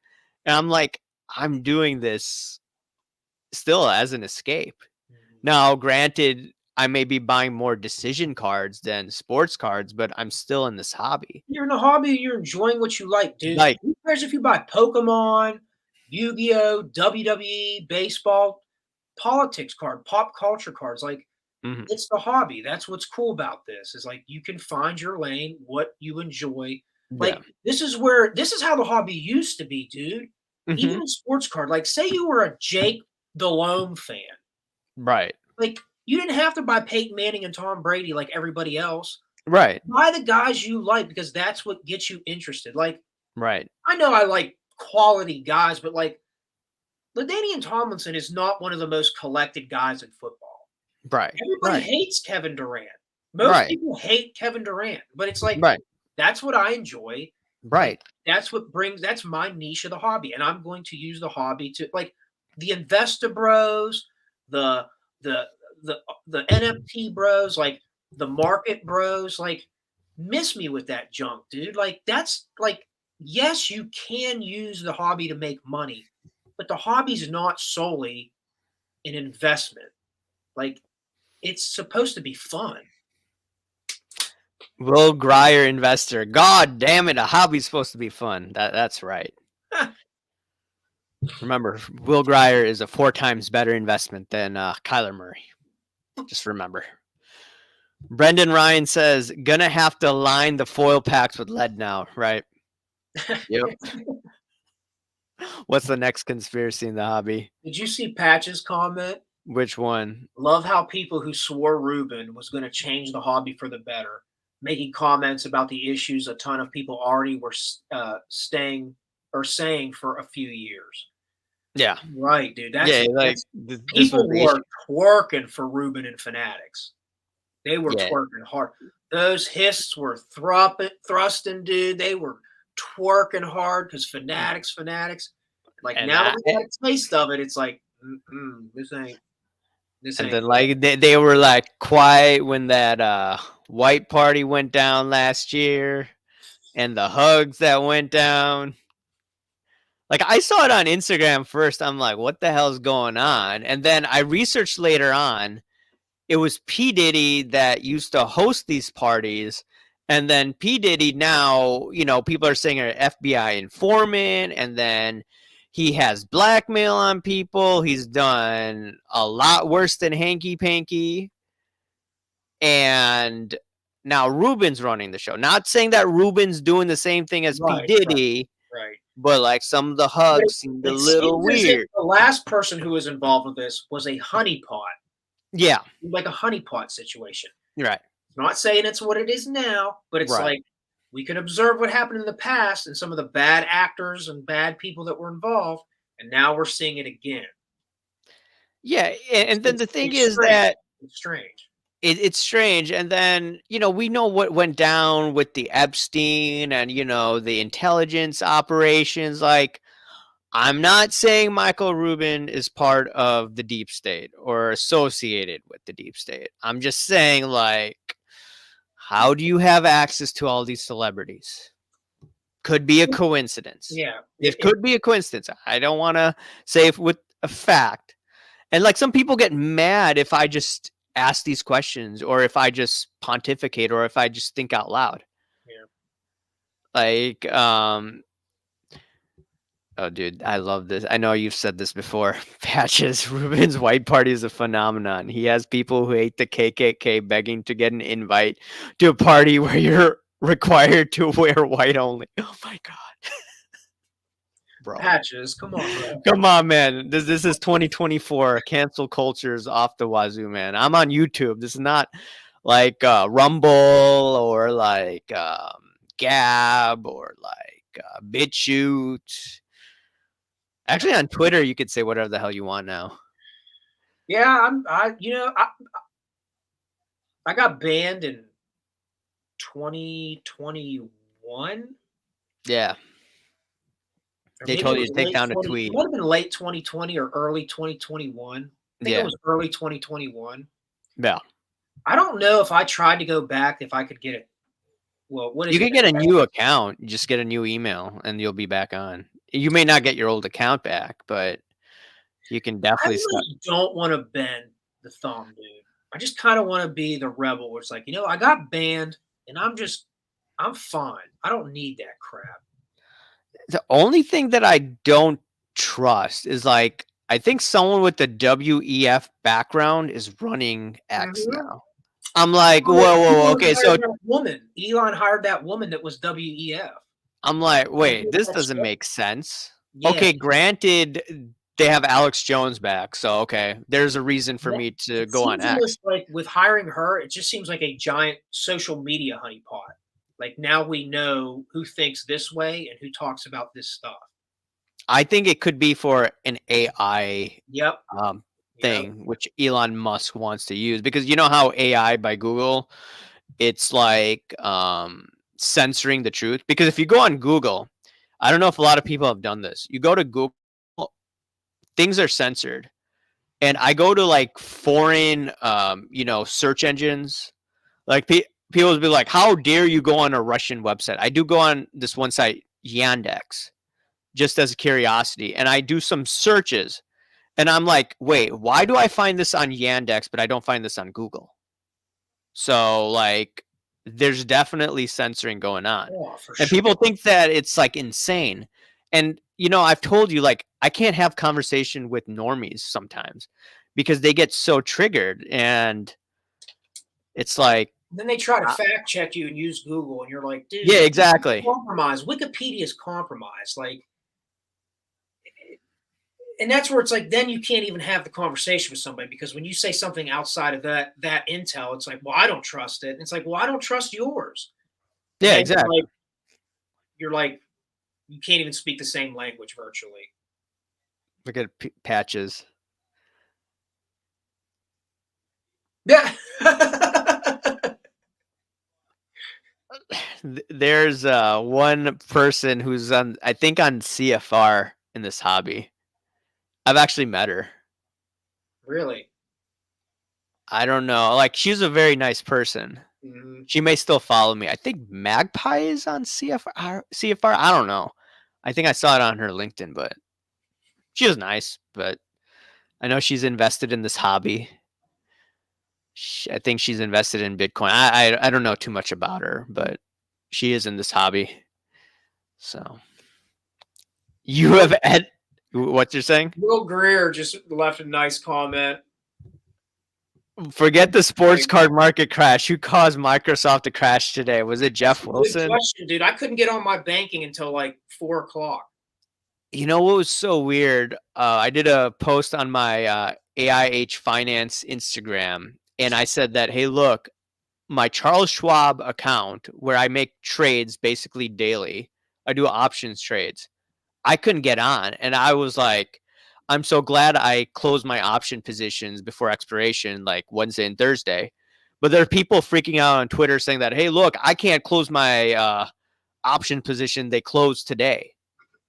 and I'm like, I'm doing this still as an escape. Mhm. Now, granted, I may be buying more decision cards than sports cards, but I'm still in this hobby. You're in the hobby, you're enjoying what you like, dude. Like, Who cares if you buy Pokemon, Yu-Gi-Oh, WWE, baseball, politics card, pop culture cards? Like mhm, it's the hobby. That's what's cool about this. Is like you can find your lane, what you enjoy. yeah, Like this is how the hobby used to be, dude. Even hmm in sports card, like say you were a Jake Delhomme fan. right, Like you didn't have to buy Peyton Manning and Tom Brady like everybody else. right, Buy the guys you like because that's what gets you interested. Like right. I know I like quality guys, but like LaDainian Tomlinson is not one of the most collected guys in football. Right, Everybody right, hates Kevin Durant. Most right, people hate Kevin Durant, but it's like right, that's what I enjoy. Like right, that's my niche of the hobby, and I'm going to use the hobby to like the investor bros, the the the NFT bros, like the market bros, like miss me with that junk, dude. Like that's like yes, you can use the hobby to make money, but the hobby's not solely an investment. Like it's supposed to be fun. Will Grier investor. God damn it, a hobby's supposed to be fun. That's right. Remember, Will Grier is a 4 times better investment than Kyler Murray. Just remember. Brendan Ryan says, gonna have to line the foil packs with lead now, right? Yep. What's the next conspiracy in the hobby? Did you see Patch's comment? Which one? Love how people who swore Ruben was going to change the hobby for the better, making comments about the issues a ton of people already were staying or saying for a few years. Yeah. Right, dude. Yeah, like That's this was people the issue. were twerking for Ruben and Fanatics. They were Yeah. twerking hard. Those hists were thrusting, dude. They were twerking hard because Fanatics. Like And now that we got a taste of it, it's like, this and ain't then like they were like quiet when that white party went down last year and the hugs that went down. Like I saw it on Instagram first. I'm like, what the hell's going on? And then I researched later on. It was P. Diddy that used to host these parties. And then P. Diddy now, people are saying an FBI informant, and then he has blackmail on people. He's done a lot worse than Hanky Panky. And now Ruben's running the show. Not saying that Ruben's doing the same thing as P. right, Diddy, right. but like some of the But hugs seemed a it little seems as if weird. the last person who was involved with this was a honeypot, Yeah, like a honeypot situation. right, Not saying it's what it is now, but it's right. like we can observe what happened in the past and some of the bad actors and bad people that were involved, and now we're seeing it again. Yeah, and then the thing It's is strange. that It's strange. it's strange. And then, we know what went down with the Epstein and, the intelligence operations. Like, I'm not saying Michael Rubin is part of the deep state or associated with the deep state. I'm just saying, like, how do you have access to all these celebrities? Could be a coincidence. Yeah. It could be a coincidence. I don't want to say if with a fact. And like some people get mad if I just ask these questions or if I just pontificate or if I just think out loud. Yeah. Like, oh, dude, I love this. I know you've said this before. Patches, Ruben's white party is a phenomenon. He has people who hate the KKK begging to get an invite to a party where you're required to wear white only. Oh my God. Bro. Patches, come on, bro. Come on, man. This is 2024. Cancel culture's off the wazoo, man. I'm on YouTube. This is not like Rumble or like Gab or like BitChute. Actually, on Twitter, you could say whatever the hell you want now. Yeah, I got banned in 2021. Yeah. They told you to take down a tweet. It might have been late 2020 or early 2021. I think it was early 2021. Yeah. I don't know if I tried to go back, if I could get it. Well, what is you it? can get a new account. You just get a new email and you'll be back on. You may not get your old account back, but you can definitely I don't want to bend the thumb, dude. I just kind of want to be the rebel where it's like, I got banned and I'm fine. I don't need that crap. The only thing that I don't trust is like, I think someone with the WEF background is running X now. I'm like, whoa. Okay, so Elon hired that woman that was WEF. I'm like, wait, this doesn't make sense. Yeah. Okay, granted, they have Alex Jones back, so okay, there's a reason for me to go on X. Like with hiring her, it just seems like a giant social media honeypot. Like now we know who thinks this way and who talks about this stuff. I think it could be for an AI thing, Yep. which Elon Musk wants to use, because you know how AI by Google, it's like censoring the truth. Because if you go on Google, I don't know if a lot of people have done this. You go to Google, things are censored. And I go to like foreign, search engines. Like people will be like, how dare you go on a Russian website? I do go on this one site, Yandex, just as a curiosity. And I do some searches. And I'm like, wait, why do I find this on Yandex, but I don't find this on Google? So, like, there's definitely censoring going on. Oh, and people think that it's, like, insane. And, I've told you, like, I can't have conversation with normies sometimes because they get so triggered. And it's like... Then they try to fact check you and use Google. And you're like, dude. Yeah, exactly. Compromise. Wikipedia is compromised. Like... And that's where it's like, then you can't even have the conversation with somebody, because when you say something outside of that intel, it's like, well, I don't trust it. And it's like, well, I don't trust yours. Yeah, exactly. You're like, you can't even speak the same language virtually. Look at Patches. Yeah. There's one person who's I think on CFR in this hobby. I've actually met her. Really? I don't know. Like, she's a very nice person. Mm-hmm. She may still follow me. I think Magpie is on CFR. I don't know. I think I saw it on her LinkedIn, but she was nice. But I know she's invested in this hobby. I think she's invested in Bitcoin. I don't know too much about her, but she is in this hobby. So you have what you're saying? Will Greer just left a nice comment. Forget the sports card market crash. Who caused Microsoft to crash today? Was it Jeff Wilson? Good question, dude. I couldn't get on my banking until like 4 o'clock. You know what was so weird? I did a post on my AIH Finance Instagram, and I said that, hey, look, my Charles Schwab account where I make trades basically daily, I do options trades. I couldn't get on. And I was like, I'm so glad I closed my option positions before expiration, like Wednesday and Thursday. But there are people freaking out on Twitter saying that, hey, look, I can't close my option position. They closed today.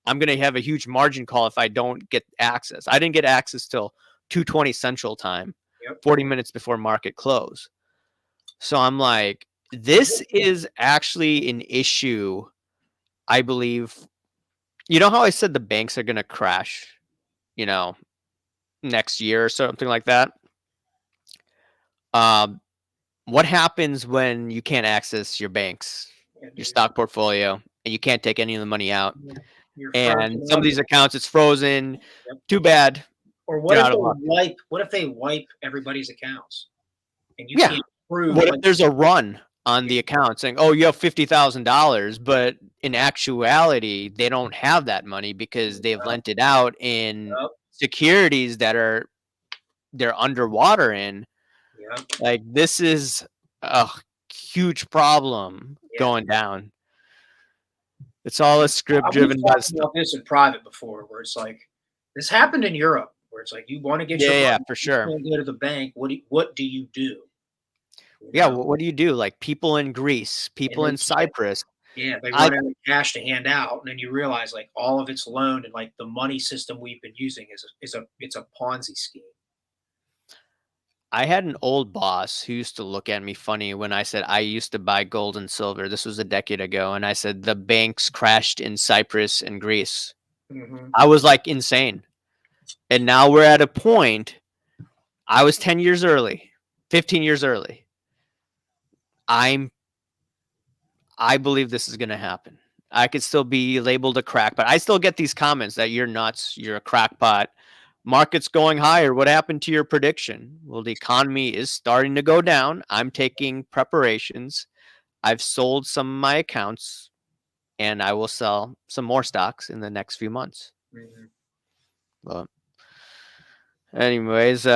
I'm going to have a huge margin call if I don't get access. I didn't get access till 2:20 Central Time, 40 minutes before market close. So I'm like, this is actually an issue, I believe. You know how I said the banks are going to crash, next year or something like that? Um, what happens when you can't access your banks, your stock portfolio, and you can't take any of the money out? You're And frozen some of up. these accounts, it's frozen. Yep. Too bad. Or You're out of luck. what if they wipe everybody's accounts and you Yeah. can't prove? What if there's a run on the account saying, "Oh, you have $50,000," but in actuality, they don't have that money because they've lent it out in securities that they're underwater in. Like, this is a huge problem going down. It's all a script driven by Talked about this in private before, where it's like this happened in Europe, where it's like you want to get your money, for sure. you go to the bank. What do you do? Yeah, what do you do? Like, people in Greece, people in Cyprus. Yeah, they run out of cash to hand out, and then you realize like all of it's loaned, and like the money system we've been using is a Ponzi scheme. I had an old boss who used to look at me funny when I said I used to buy gold and silver. This was a decade ago, and I said the banks crashed in Cyprus and Greece. I was like insane. And now we're at a point. I was 10 years early, 15 years early. I believe this is going to happen. I could still be labeled a crack, but I still get these comments that you're nuts, you're a crackpot. Market's going higher. What happened to your prediction? Well, the economy is starting to go down. I'm taking preparations. I've sold some of my accounts, and I will sell some more stocks in the next few months. But anyways,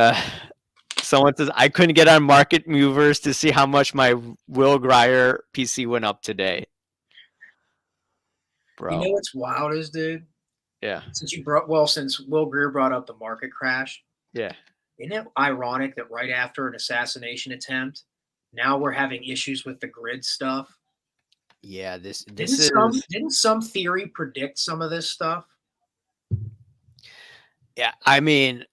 someone says I couldn't get on Market Movers to see how much my Will Grier PC went up today. Bro. You know what's wild is, dude? Yeah. Since Will Greer brought up the market crash. Yeah. Isn't it ironic that right after an assassination attempt, now we're having issues with the grid stuff? Yeah, didn't some theory predict some of this stuff? Yeah, I mean,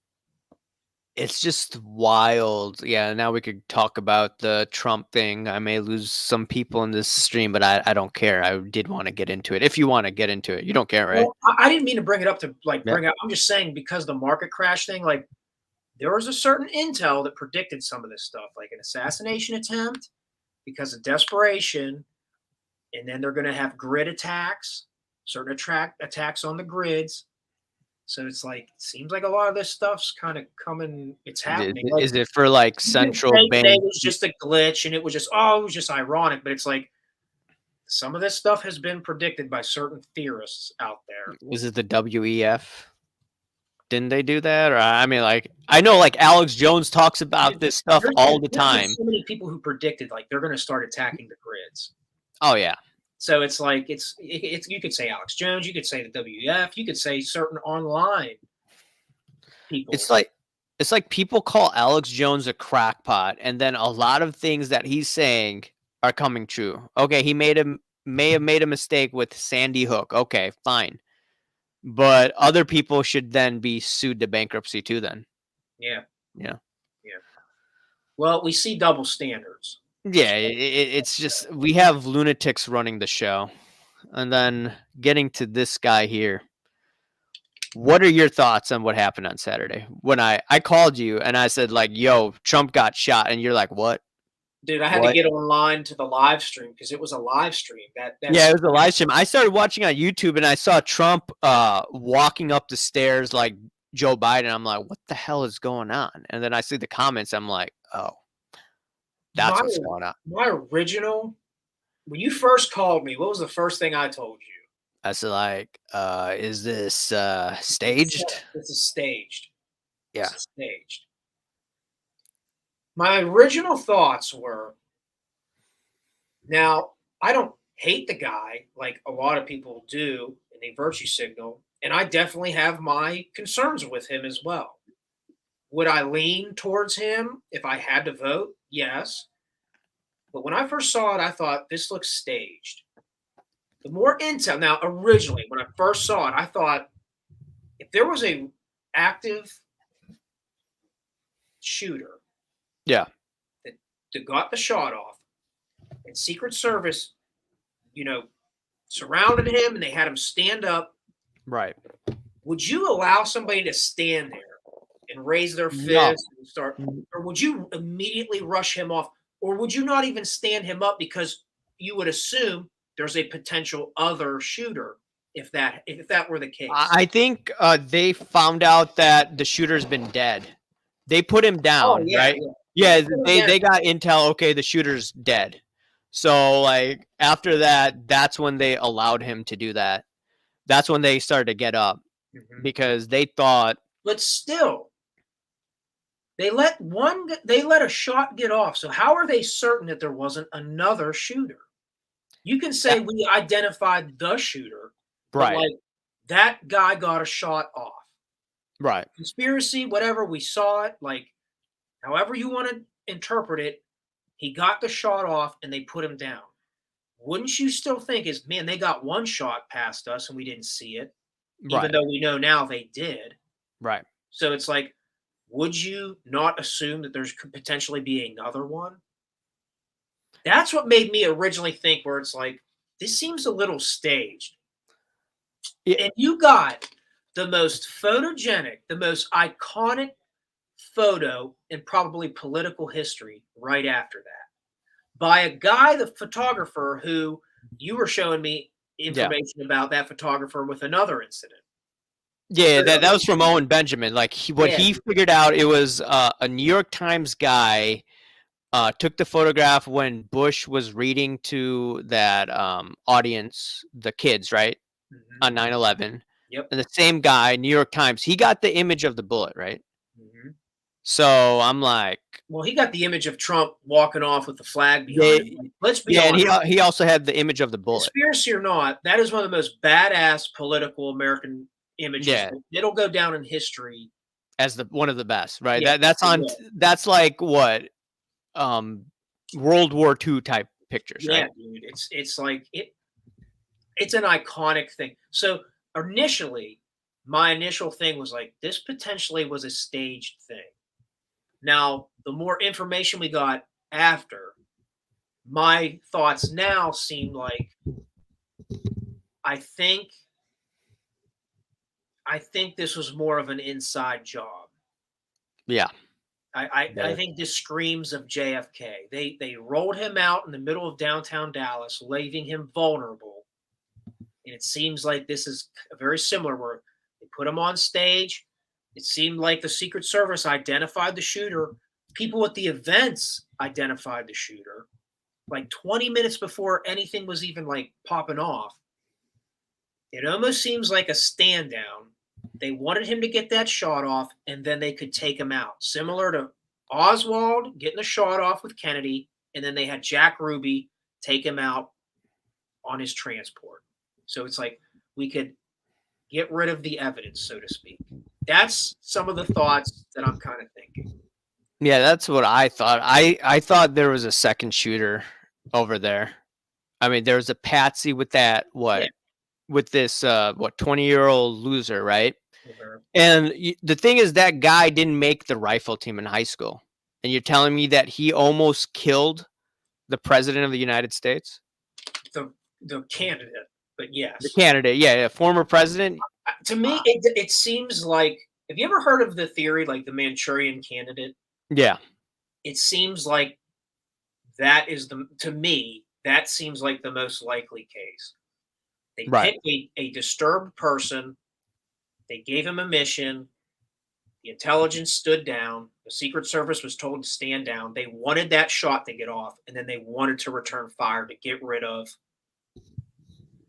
it's just wild. Yeah, now we could talk about the Trump thing. I may lose some people in this stream, but I don't care. I did want to get into it. If you want to get into it, you don't care, right? Well, I didn't mean to bring it up to bring up. I'm just saying because the market crash thing, like there was a certain intel that predicted some of this stuff, like an assassination attempt because of desperation, and then they're going to have grid attacks, certain attacks on the grids. So it's like, it seems like a lot of this stuff's kind of coming. It's happening. Is it for like central bank? It was just a glitch, and it was just ironic. But it's like some of this stuff has been predicted by certain theorists out there. Is it the WEF? Didn't they do that? Or I mean, like I know, like Alex Jones talks about this stuff all the time. So many people who predicted like they're going to start attacking the grids. Oh yeah. So it's like it's you could say Alex Jones, you could say the WF, you could say certain online people. It's like people call Alex Jones a crackpot, and then a lot of things that he's saying are coming true. Okay, he may have made a mistake with Sandy Hook. Okay, fine. But other people should then be sued to bankruptcy too then. Yeah. Yeah. Yeah. Well, we see double standards. Yeah, it's just we have lunatics running the show. And then getting to this guy here. What are your thoughts on what happened on Saturday? When I called you and I said like, "Yo, Trump got shot," and you're like, "What?" Dude, I had to get online to the live stream because it was a live stream. Yeah, it was a live stream. I started watching on YouTube and I saw Trump walking up the stairs like Joe Biden. I'm like, "What the hell is going on?" And then I see the comments. I'm like, "Oh, that's what's going on." My original, when you first called me, what was the first thing I told you? I said, like, is this staged? This is staged. Yeah. This is staged. My original thoughts were, now, I don't hate the guy like a lot of people do, and they virtue signal, and I definitely have my concerns with him as well. Would I lean towards him if I had to vote? Yes. But when I first saw it, I thought, this looks staged. The more intel. Now, originally, when I first saw it, I thought if there was a active shooter Yeah. that got the shot off, and Secret Service, you know, surrounded him and they had him stand up, Right. would you allow somebody to stand there and raise their No. fist and start, or would you immediately rush him off, or would you not even stand him up because you would assume there's a potential other shooter if that were the case? I think they found out that the shooter's been dead. They put him Oh down, yeah, right? yeah. Yeah, Put him down. they got intel. Okay, the shooter's dead. So like after that, that's when they allowed him to do that. That's when they started to get up Mhm. because they thought, But still, they let a shot get off. So how are they certain that there wasn't another shooter? You can say that, we identified the shooter, but right, like that guy got a shot off. right, Conspiracy, whatever, we saw it, like however you want to interpret it, he got the shot off and they put him down. Wouldn't you still think is man, they got one shot past us and we didn't see it, even right, though we know now they did. right. So it's like, would you not assume that there's could potentially be another one? That's what made me originally think where it's like, this seems a little staged. Yeah, And you got the most photogenic, the most iconic photo in probably political history right after that by a guy, the photographer who you were showing me yeah. information about that photographer with another incident. Yeah, So, that was from Owen Benjamin. Like what yeah. he figured out, it was a New York Times guy took the photograph when Bush was reading to that audience, the kids, right, Mhm. on 9/11. Yep. And the same guy, New York Times, he got the image of the bullet, right? Mhm. So I'm like, Well, he got the image of Trump walking off with the flag behind him. they, Like, let's be yeah, and honest. he also had the image of the bullet. Conspiracy or not, that is one of the most badass political American images. Yeah, It'll go down in history. as the one of the best, right? Yeah, That's it on will. that's like what um World War II type pictures, Yeah, right? dude. It's like it's an iconic thing. So initially, my initial thing was like, this potentially was a staged thing. Now, the more information we got after, my thoughts now seem like I think I think this was more of an inside job. Yeah. I think this screams of JFK. They rolled him out in the middle of downtown Dallas, leaving him vulnerable. And it seems like this is very similar where they put him on stage. It seemed like the Secret Service identified the shooter. People at the events identified the shooter. Like 20 minutes before anything was even like popping off. It almost seems like a stand down. They wanted him to get that shot off and then they could take him out. Similar to Oswald getting the shot off with Kennedy, and then they had Jack Ruby take him out on his transport. So it's like we could get rid of the evidence, so to speak. That's some of the thoughts that I'm kind of thinking. Yeah, that's what I thought. I thought there was a second shooter over there. I mean, there was a patsy with that Yeah. what with this what 20-year-old loser, right? Mhm. And the thing is that guy didn't make the rifle team in high school. And you're telling me that he almost killed the president of the United States? The candidate, but The yes. candidate, yeah, former president. To me, it seems like have you ever heard of the theory like the Manchurian candidate? Yeah, It seems like that is the to me, that seems like the most likely case. They right. picked a disturbed person, they gave him a mission, the intelligence stood down, the Secret Service was told to stand down. They wanted that shot to get off, and then they wanted to return fire to get rid of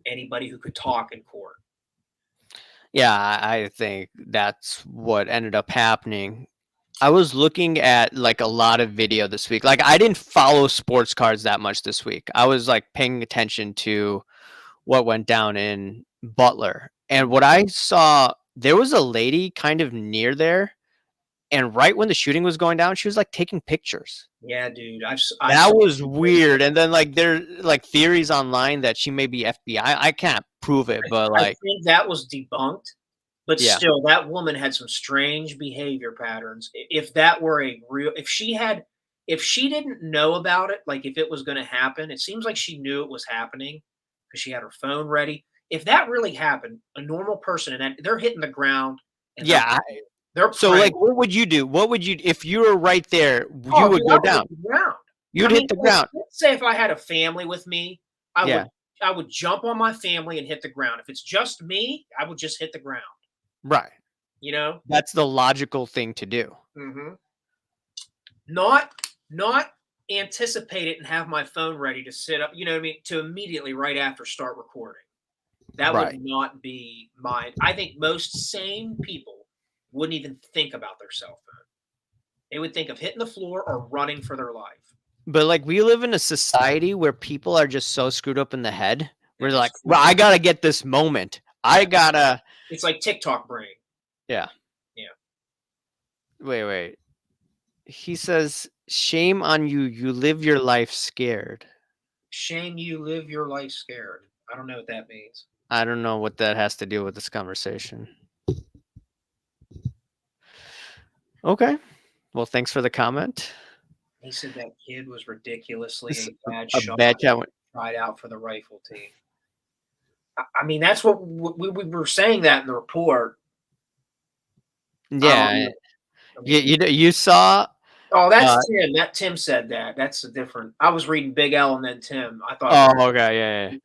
anybody who could talk in court. Yeah, I think that's what ended up happening. I was looking at like a lot of video this week. Like I didn't follow sports cards that much this week. I was like paying attention to what went down in Butler. And what I saw, there was a lady kind of near there And right when the shooting was going down, she was like taking pictures. Yeah, dude. I That saw was weird. And then like there like theories online that she may be FBI. I can't prove it, but I like think that was debunked, but yeah. still, that woman had some strange behavior patterns. If that were a real, if she didn't know about it, like if it was going to happen, it seems like she knew it was happening because she had her phone ready. If that really happened, a normal person and that they're hitting the ground and Yeah. they're So praying. like what would you do? What would you if you were right there, you Oh, would dude, go I would hit down. the ground. I You'd mean, hit the like, ground. let's say if I had a family with me, I Yeah. would I would jump on my family and hit the ground. If it's just me, I would just hit the ground. Right. You know? That's the logical thing to do. Mhm. Not anticipate it and have my phone ready to sit up, you know what I mean, to immediately right after start recording. That would Right. not be mine. I think most sane people wouldn't even think about their cell phone. They would think of hitting the floor or running for their life. But like we live in a society where people are just so screwed up in the head. We're It's like, well, I gotta get this moment. I yeah. gotta. It's like TikTok brain. Yeah. Yeah. Wait. He says, "Shame on you. You live your life scared." Shame you live your life scared. I don't know what that means. I don't know what that has to do with this conversation. Okay. Well, thanks for the comment. He said that kid was ridiculously It's a bad a shot. bad chat. Tried out for the rifle team. I mean, that's what we were saying that in the report. Yeah. I mean, You saw. oh, that's Uh, Tim. That Tim said that. That's a different. I was reading Big L and then Tim. I thought oh, that. okay. Yeah.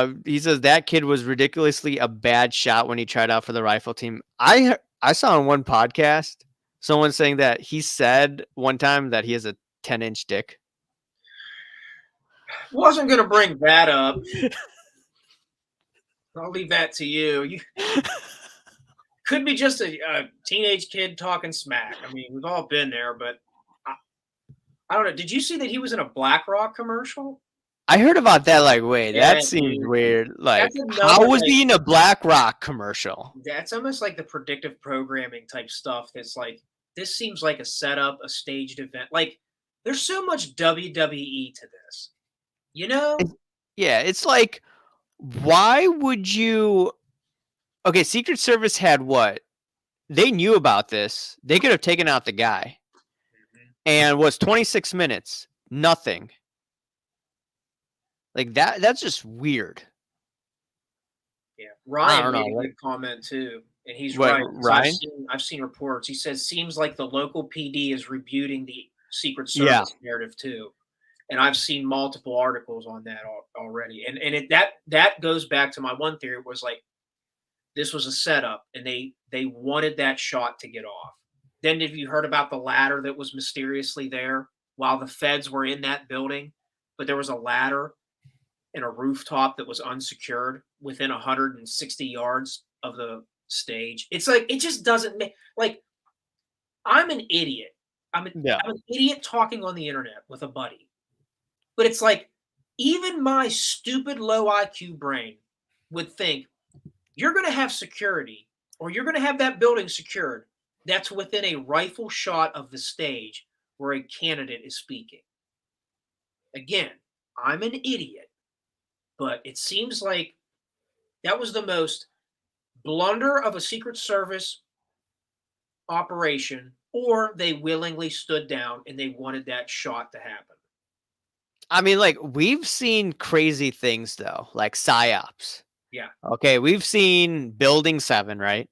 Okay. He says that kid was ridiculously a bad shot when he tried out for the rifle team. I saw on one podcast someone saying that he said one time that he has a 10-inch dick. Wasn't gonna bring that up. I'll leave that to you. You could be just a teenage kid talking smack. I mean, we've all been there, but I don't know. Did you see that he was in a BlackRock commercial? I heard about that. Like, wait, Yeah, that seems dude. weird. Like, That's another how was like he in a BlackRock commercial? that's almost like the predictive programming type stuff. That's like this seems like a setup, a staged event. Like there's so much WWE to this, you know? Yeah, it's like, why would you? Okay, Secret Service had what? They knew about this. They could have taken out the guy, Mhm. and was 26 minutes, nothing. Like that. That's just weird. Yeah, I Ryan don't made know. a Like, good comment too, and he's what, right. So Ryan? I've seen reports. He says seems like the local PD is rebuting the Secret Yeah. Service narrative too, and I've seen multiple articles on that already. And that goes back to my one theory was like this was a setup, and they wanted that shot to get off. Then have you heard about the ladder that was mysteriously there while the feds were in that building? But there was a ladder and a rooftop that was unsecured within 160 yards of the stage. It's like it just doesn't make like I'm an idiot. Yeah. I'm an idiot talking on the internet with a buddy. But it's like even my stupid low IQ brain would think you're going to have security or you're going to have that building secured that's within a rifle shot of the stage where a candidate is speaking. Again, I'm an idiot, but it seems like that was the most blunder of a Secret Service operation, or they willingly stood down and they wanted that shot to happen. I mean, like, we've seen crazy things though, like psyops. Yeah. Okay, we've seen Building 7, right?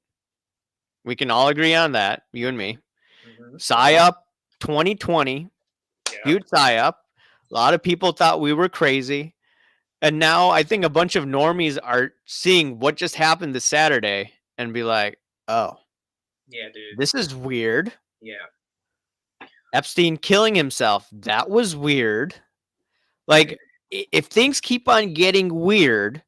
We can all agree on that, you and me. Mhm. PSYOP 2020, Yeah. huge PSYOP. A lot of people thought we were crazy. And now I think a bunch of normies are seeing what just happened this Saturday and be like, oh, Yeah, dude. this is weird. Yeah. Epstein killing himself, that was weird. Like, if things keep on getting weird,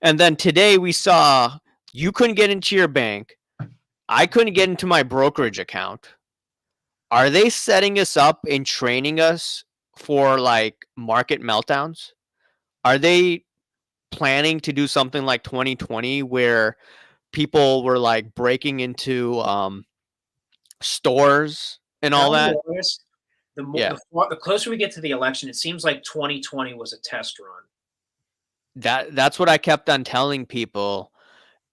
and then today we saw you couldn't get into your bank, I couldn't get into my brokerage account. Are they setting us up and training us for like market meltdowns? Are they planning to do something like 2020 where people were like breaking into stores and And all I'll be that. honest, Yeah. the closer we get to the election, it seems like 2020 was a test run. That's what I kept on telling people.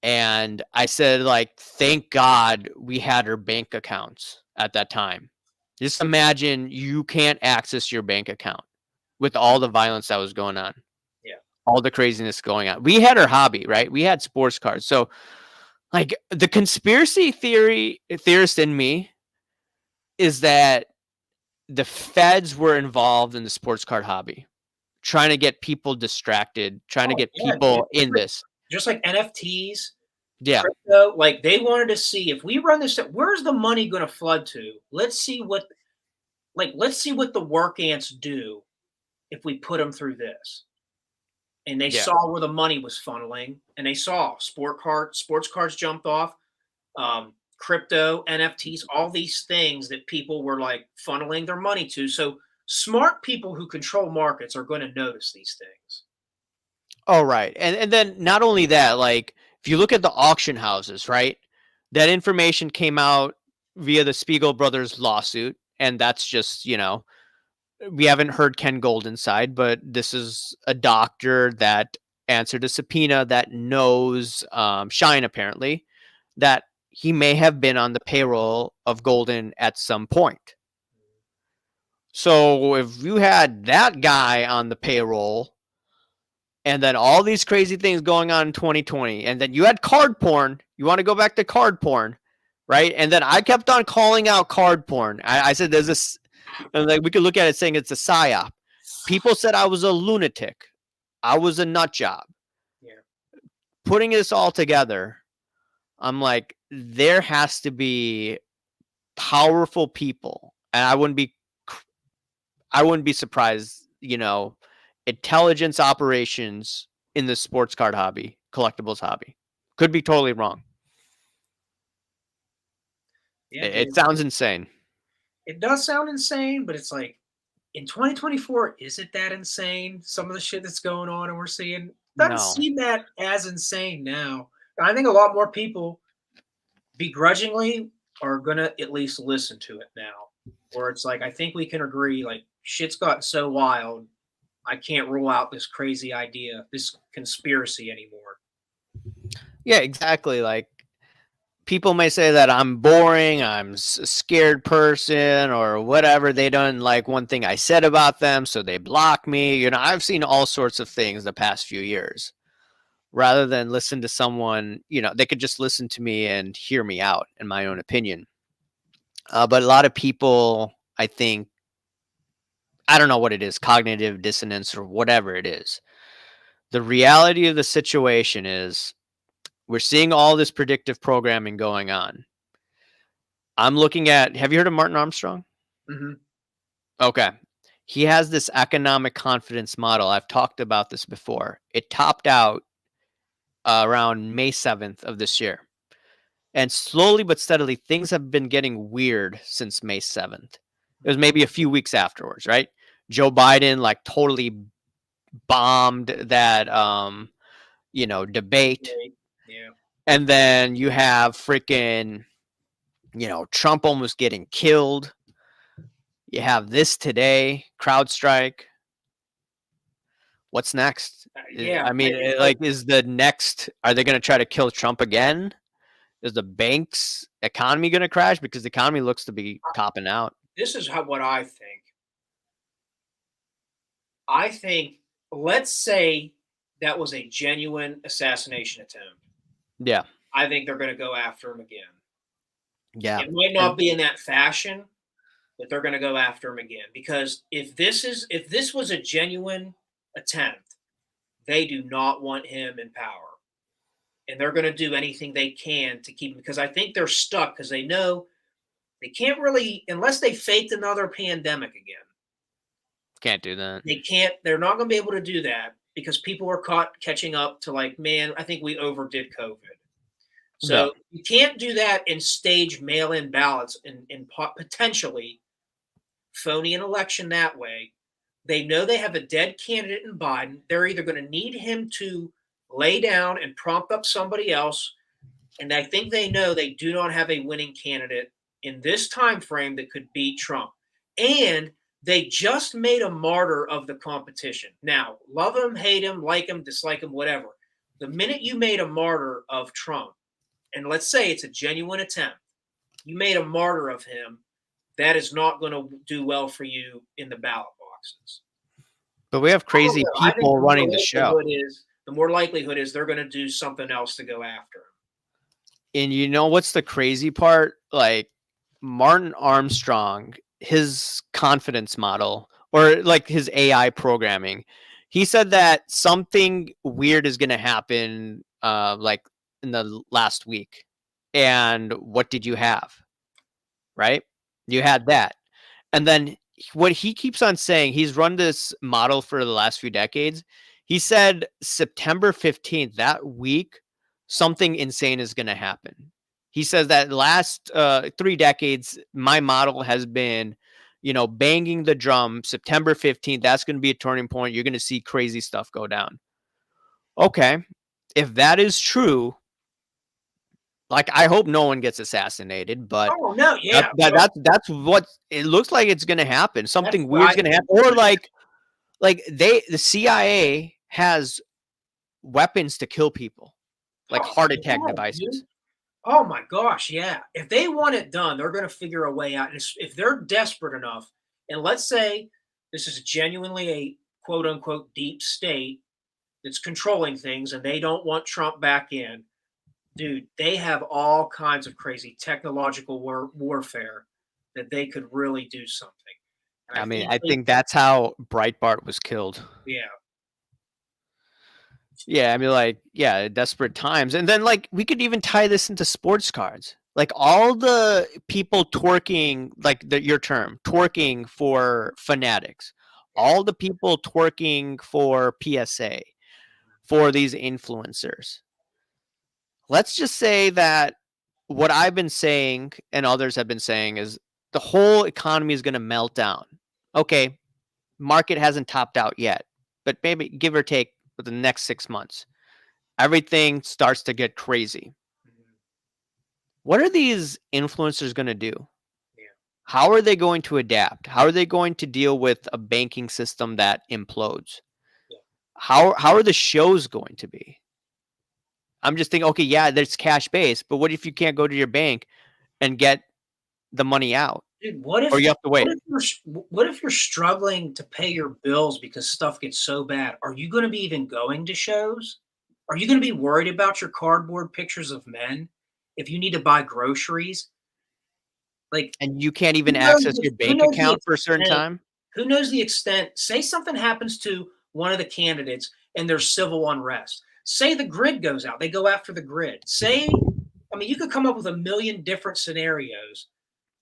And I said, like, thank God we had our bank accounts at that time. Just imagine you can't access your bank account with all the violence that was going on, Yeah. all the craziness going on. We had our hobby, right? We had sports cards. So, like, the conspiracy theorist in me is that the feds were involved in the sports card hobby, trying to get people distracted, trying to Oh, get yeah, dude. people in this. Just like NFTs, Yeah. crypto, like they wanted to see if we run this, where's the money going to flood to? Let's see what the work ants do if we put them through this. And they Yeah. saw where the money was funneling, and they saw sports cards jumped off, crypto, NFTs, all these things that people were like funneling their money to. So smart people who control markets are going to notice these things. Oh, right. And then not only that, like if you look at the auction houses, right? That information came out via the Spiegel Brothers lawsuit, and that's just, we haven't heard Ken Golden's side, but this is a doctor that answered a subpoena that knows Shine apparently that he may have been on the payroll of Golden at some point. So if you had that guy on the payroll and then all these crazy things going on in 2020, and then you had card porn, you want to go back to card porn, right? And then I kept on calling out card porn. I said there's this, and like we could look at it saying it's a psyop. People said I was a lunatic. I was a nut job. Yeah. Putting this all together, I'm like, there has to be powerful people, and I wouldn't be surprised, intelligence operations in the sports card hobby, collectibles hobby. Could be totally wrong. Yeah, It sounds insane. it does sound insane, but it's like in 2024, is it that insane? Some of the shit that's going on and we're seeing doesn't No. seem that as insane now. I think a lot more people begrudgingly are gonna at least listen to it now. Or it's like I think we can agree, like shit's gotten so wild, I can't rule out this crazy idea, this conspiracy anymore. Yeah, exactly. Like people may say that I'm boring, I'm a scared person, or whatever. They don't like one thing I said about them, so they block me. I've seen all sorts of things the past few years. Rather than listen to someone, they could just listen to me and hear me out in my own opinion. But a lot of people, I think, I don't know what it is, cognitive dissonance or whatever it is. The reality of the situation is we're seeing all this predictive programming going on. I'm looking at, have you heard of Martin Armstrong? Mm-hmm. Okay. He has this economic confidence model. I've talked about this before. It topped out around May 7th of this year. And slowly but steadily, things have been getting weird since May 7th. It was maybe a few weeks afterwards, right? Joe Biden like totally bombed that debate. Yeah. And then you have freaking, Trump almost getting killed. You have this today, CrowdStrike. What's next? Yeah. I mean, is the next, are they going to try to kill Trump again? Is the bank's economy going to crash? Because the economy looks to be topping out. This is what I think. I think, let's say that was a genuine assassination attempt. Yeah. I think they're going to go after him again. Yeah. It might not be in that fashion, but they're going to go after him again. Because if this was a genuine attempt, they do not want him in power. And they're going to do anything they can to keep him, because I think they're stuck because they know they can't really, unless they faked another pandemic again. Can't do that. They're not going to be able to do that because people are catching up to like, man, I think we overdid COVID. So you can't do that and stage mail-in ballots and potentially phony an election that way. They know they have a dead candidate in Biden. They're either going to need him to lay down and prompt up somebody else, and I think they know they do not have a winning candidate in this time frame that could beat Trump. And they just made a martyr of the competition. Now, love him, hate him, like him, dislike him, whatever. The minute you made a martyr of Trump, and let's say it's a genuine attempt, you made a martyr of him, that is not going to do well for you in the ballot boxes. But we have crazy people running the show. The more likelihood is they're going to do something else to go after him. And you know what's the crazy part? Like Martin Armstrong, his confidence model, or like his AI programming, he said that something weird is going to happen like in the last week. And what did you have? Right? You had that. And then what he keeps on saying, he's run this model for the last few decades. He said September 15th, that week, something insane is going to happen. He says that last 3 decades, my model has been, banging the drum. September 15th, that's going to be a turning point. You're going to see crazy stuff go down. Okay. If that is true, like, I hope no one gets assassinated, but oh no, yeah, that's what it looks like it's gonna happen. Something weird's gonna happen, or like the CIA has weapons to kill people, like heart attack devices. Dude. Oh my gosh, yeah. If they want it done, they're going to figure a way out. And if they're desperate enough, and let's say this is genuinely a quote unquote deep state that's controlling things, and they don't want Trump back in. Dude, they have all kinds of crazy technological warfare that they could really do something. And I think that's how Breitbart was killed. Yeah. Yeah, desperate times. And then, we could even tie this into sports cards. Like, all the people twerking, like your term, twerking for Fanatics, all the people twerking for PSA, for these influencers. Let's just say that what I've been saying and others have been saying is the whole economy is going to melt down. Okay, market hasn't topped out yet, but maybe give or take for the next 6 months, everything starts to get crazy. What are these influencers going to do? Yeah. How are they going to adapt? How are they going to deal with a banking system that implodes? Yeah. How are the shows going to be? I'm just thinking, okay, yeah, there's cash base, but what if you can't go to your bank and get the money out? Dude, what if, or you have to wait? What if you're struggling to pay your bills because stuff gets so bad? Are you going to be even going to shows? Are you going to be worried about your cardboard pictures of men if you need to buy groceries? And you can't even access your bank account for a certain time? Who knows the extent? Say something happens to one of the candidates and there's civil unrest. Say the grid goes out. They go after the grid. You could come up with a million different scenarios.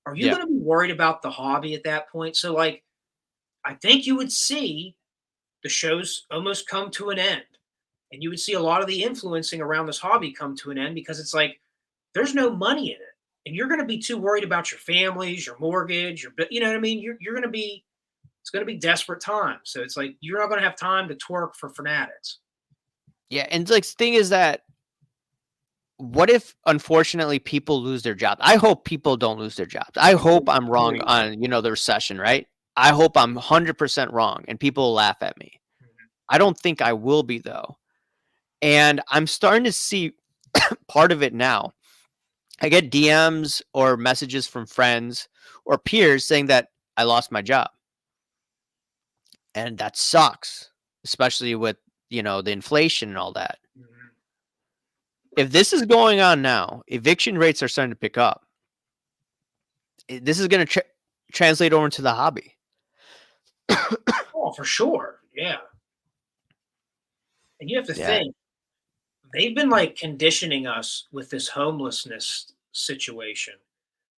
Are you going to be worried about the hobby at that point? So, I think you would see the shows almost come to an end. And you would see a lot of the influencing around this hobby come to an end because it's like there's no money in it. And you're going to be too worried about your families, your mortgage, you know what I mean? You're going to be, it's going to be desperate times. So it's like you're not going to have time to twerk for Fanatics. Yeah, and the thing is that what if, unfortunately, people lose their jobs? I hope people don't lose their jobs. I hope I'm wrong on, the recession, right? I hope I'm 100% wrong and people will laugh at me. I don't think I will be, though. And I'm starting to see part of it now. I get DMs or messages from friends or peers saying that I lost my job. And that sucks, especially with, the inflation and all that. If this is going on now, eviction rates are starting to pick up. This is going to translate over into the hobby. Oh, for sure. Yeah. And you have to think, they've been conditioning us with this homelessness situation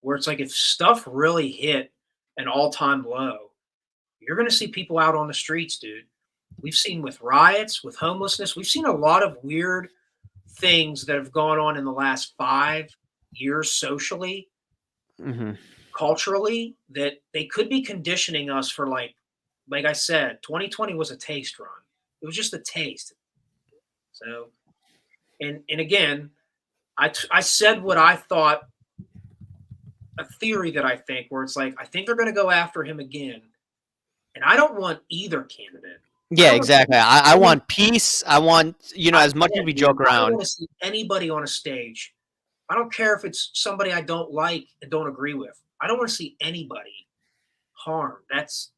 where it's like if stuff really hit an all-time low, you're going to see people out on the streets, dude. We've seen with riots, with homelessness, we've seen a lot of weird things that have gone on in the last 5 years socially, culturally, that they could be conditioning us for like I said, 2020 was a taste run. It was just a taste. So, and again, I said what I thought a theory that I think where it's like I think they're going to go after him again, and I don't want either candidate. I Yeah, don't want exactly. I any. want peace. I want, as much as we Man, joke I don't around. want to see anybody on a stage. I don't care if it's somebody I don't like and don't agree with. I don't want to see anybody harmed. That's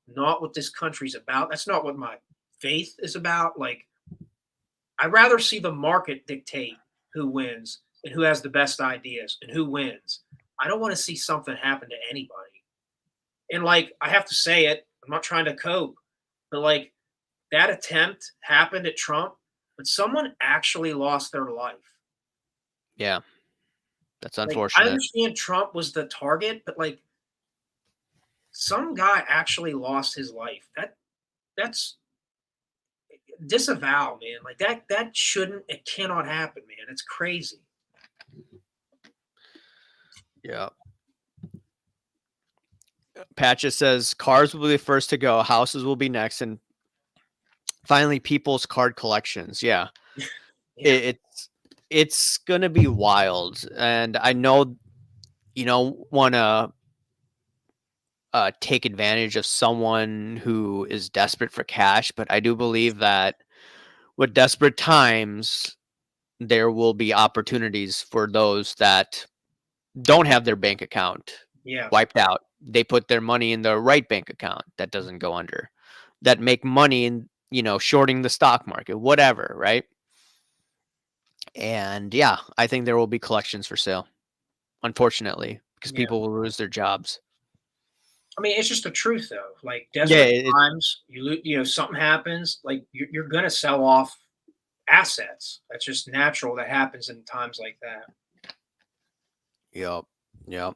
not what this country's about. That's not what my faith is about. Like, I'd rather see the market dictate who wins and who has the best ideas and who wins. I don't want to see something happen to anybody. And like, I have to say it, I'm not trying to cope, but like that attempt happened at Trump, but someone actually lost their life. Yeah, that's Like, I unfortunate. understand Trump was the target, but like some guy actually lost his life. That's disavow, man. Like that shouldn't, it cannot happen, man. It's crazy. Yeah. Patches says cars will be the first to go, houses will be next, and finally people's card collections. Yeah. Yeah. It's gonna be wild. And I know wanna take advantage of someone who is desperate for cash, but I do believe that with desperate times, there will be opportunities for those that don't have their bank account Yeah. wiped out. They put their money in the right bank account that doesn't go under, that make money in, shorting the stock market, whatever, right? And yeah, I think there will be collections for sale, unfortunately, because Yeah. people will lose their jobs. I mean, it's just the truth, though. Like Yeah, desperate times, something happens. Like you're going to sell off assets. That's just natural. That happens in times like that. yep, yep.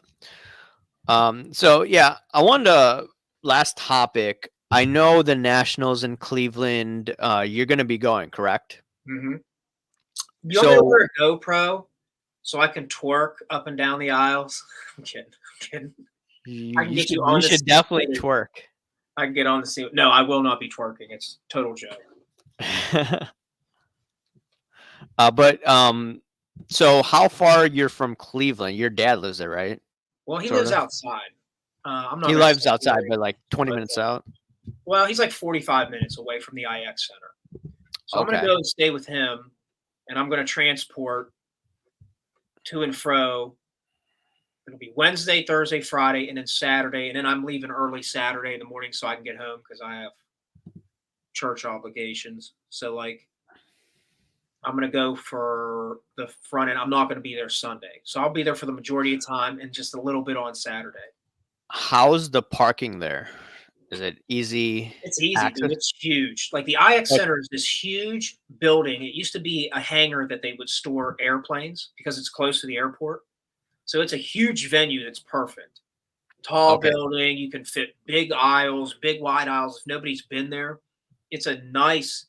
So yeah, I wanted to last topic. I know the Nationals in Cleveland. You're going to be going, correct? Mm-hmm. You want me to So wear a GoPro so I can twerk up and down the aisles? I'm kidding. I'm kidding. you, I can you get should you you on the should scene. definitely twerk. I can get on the scene. No, I will not be twerking. It's total joke. But so how far you're from Cleveland? Your dad lives there, right? Well, he Sort lives of. outside. I'm not He going to say lives outside, where, but like 20 but minutes out. well, he's like 45 minutes away from the IX Center. So I'm going to Okay. go stay with him, and I'm going to transport to and fro. It'll be Wednesday, Thursday, Friday, and then Saturday. And then I'm leaving early Saturday in the morning so I can get home because I have church obligations. So, like, I'm going to go for the front end. I'm not going to be there Sunday. So I'll be there for the majority of time and just a little bit on Saturday. How's the parking there? Is it easy It's easy, dude. access? It's huge. Like the IX Like, Center is this huge building. It used to be a hangar that they would store airplanes because it's close to the airport. So it's a huge venue that's perfect. Tall okay. building. You can fit big aisles, big wide aisles. If nobody's been there, it's a nice,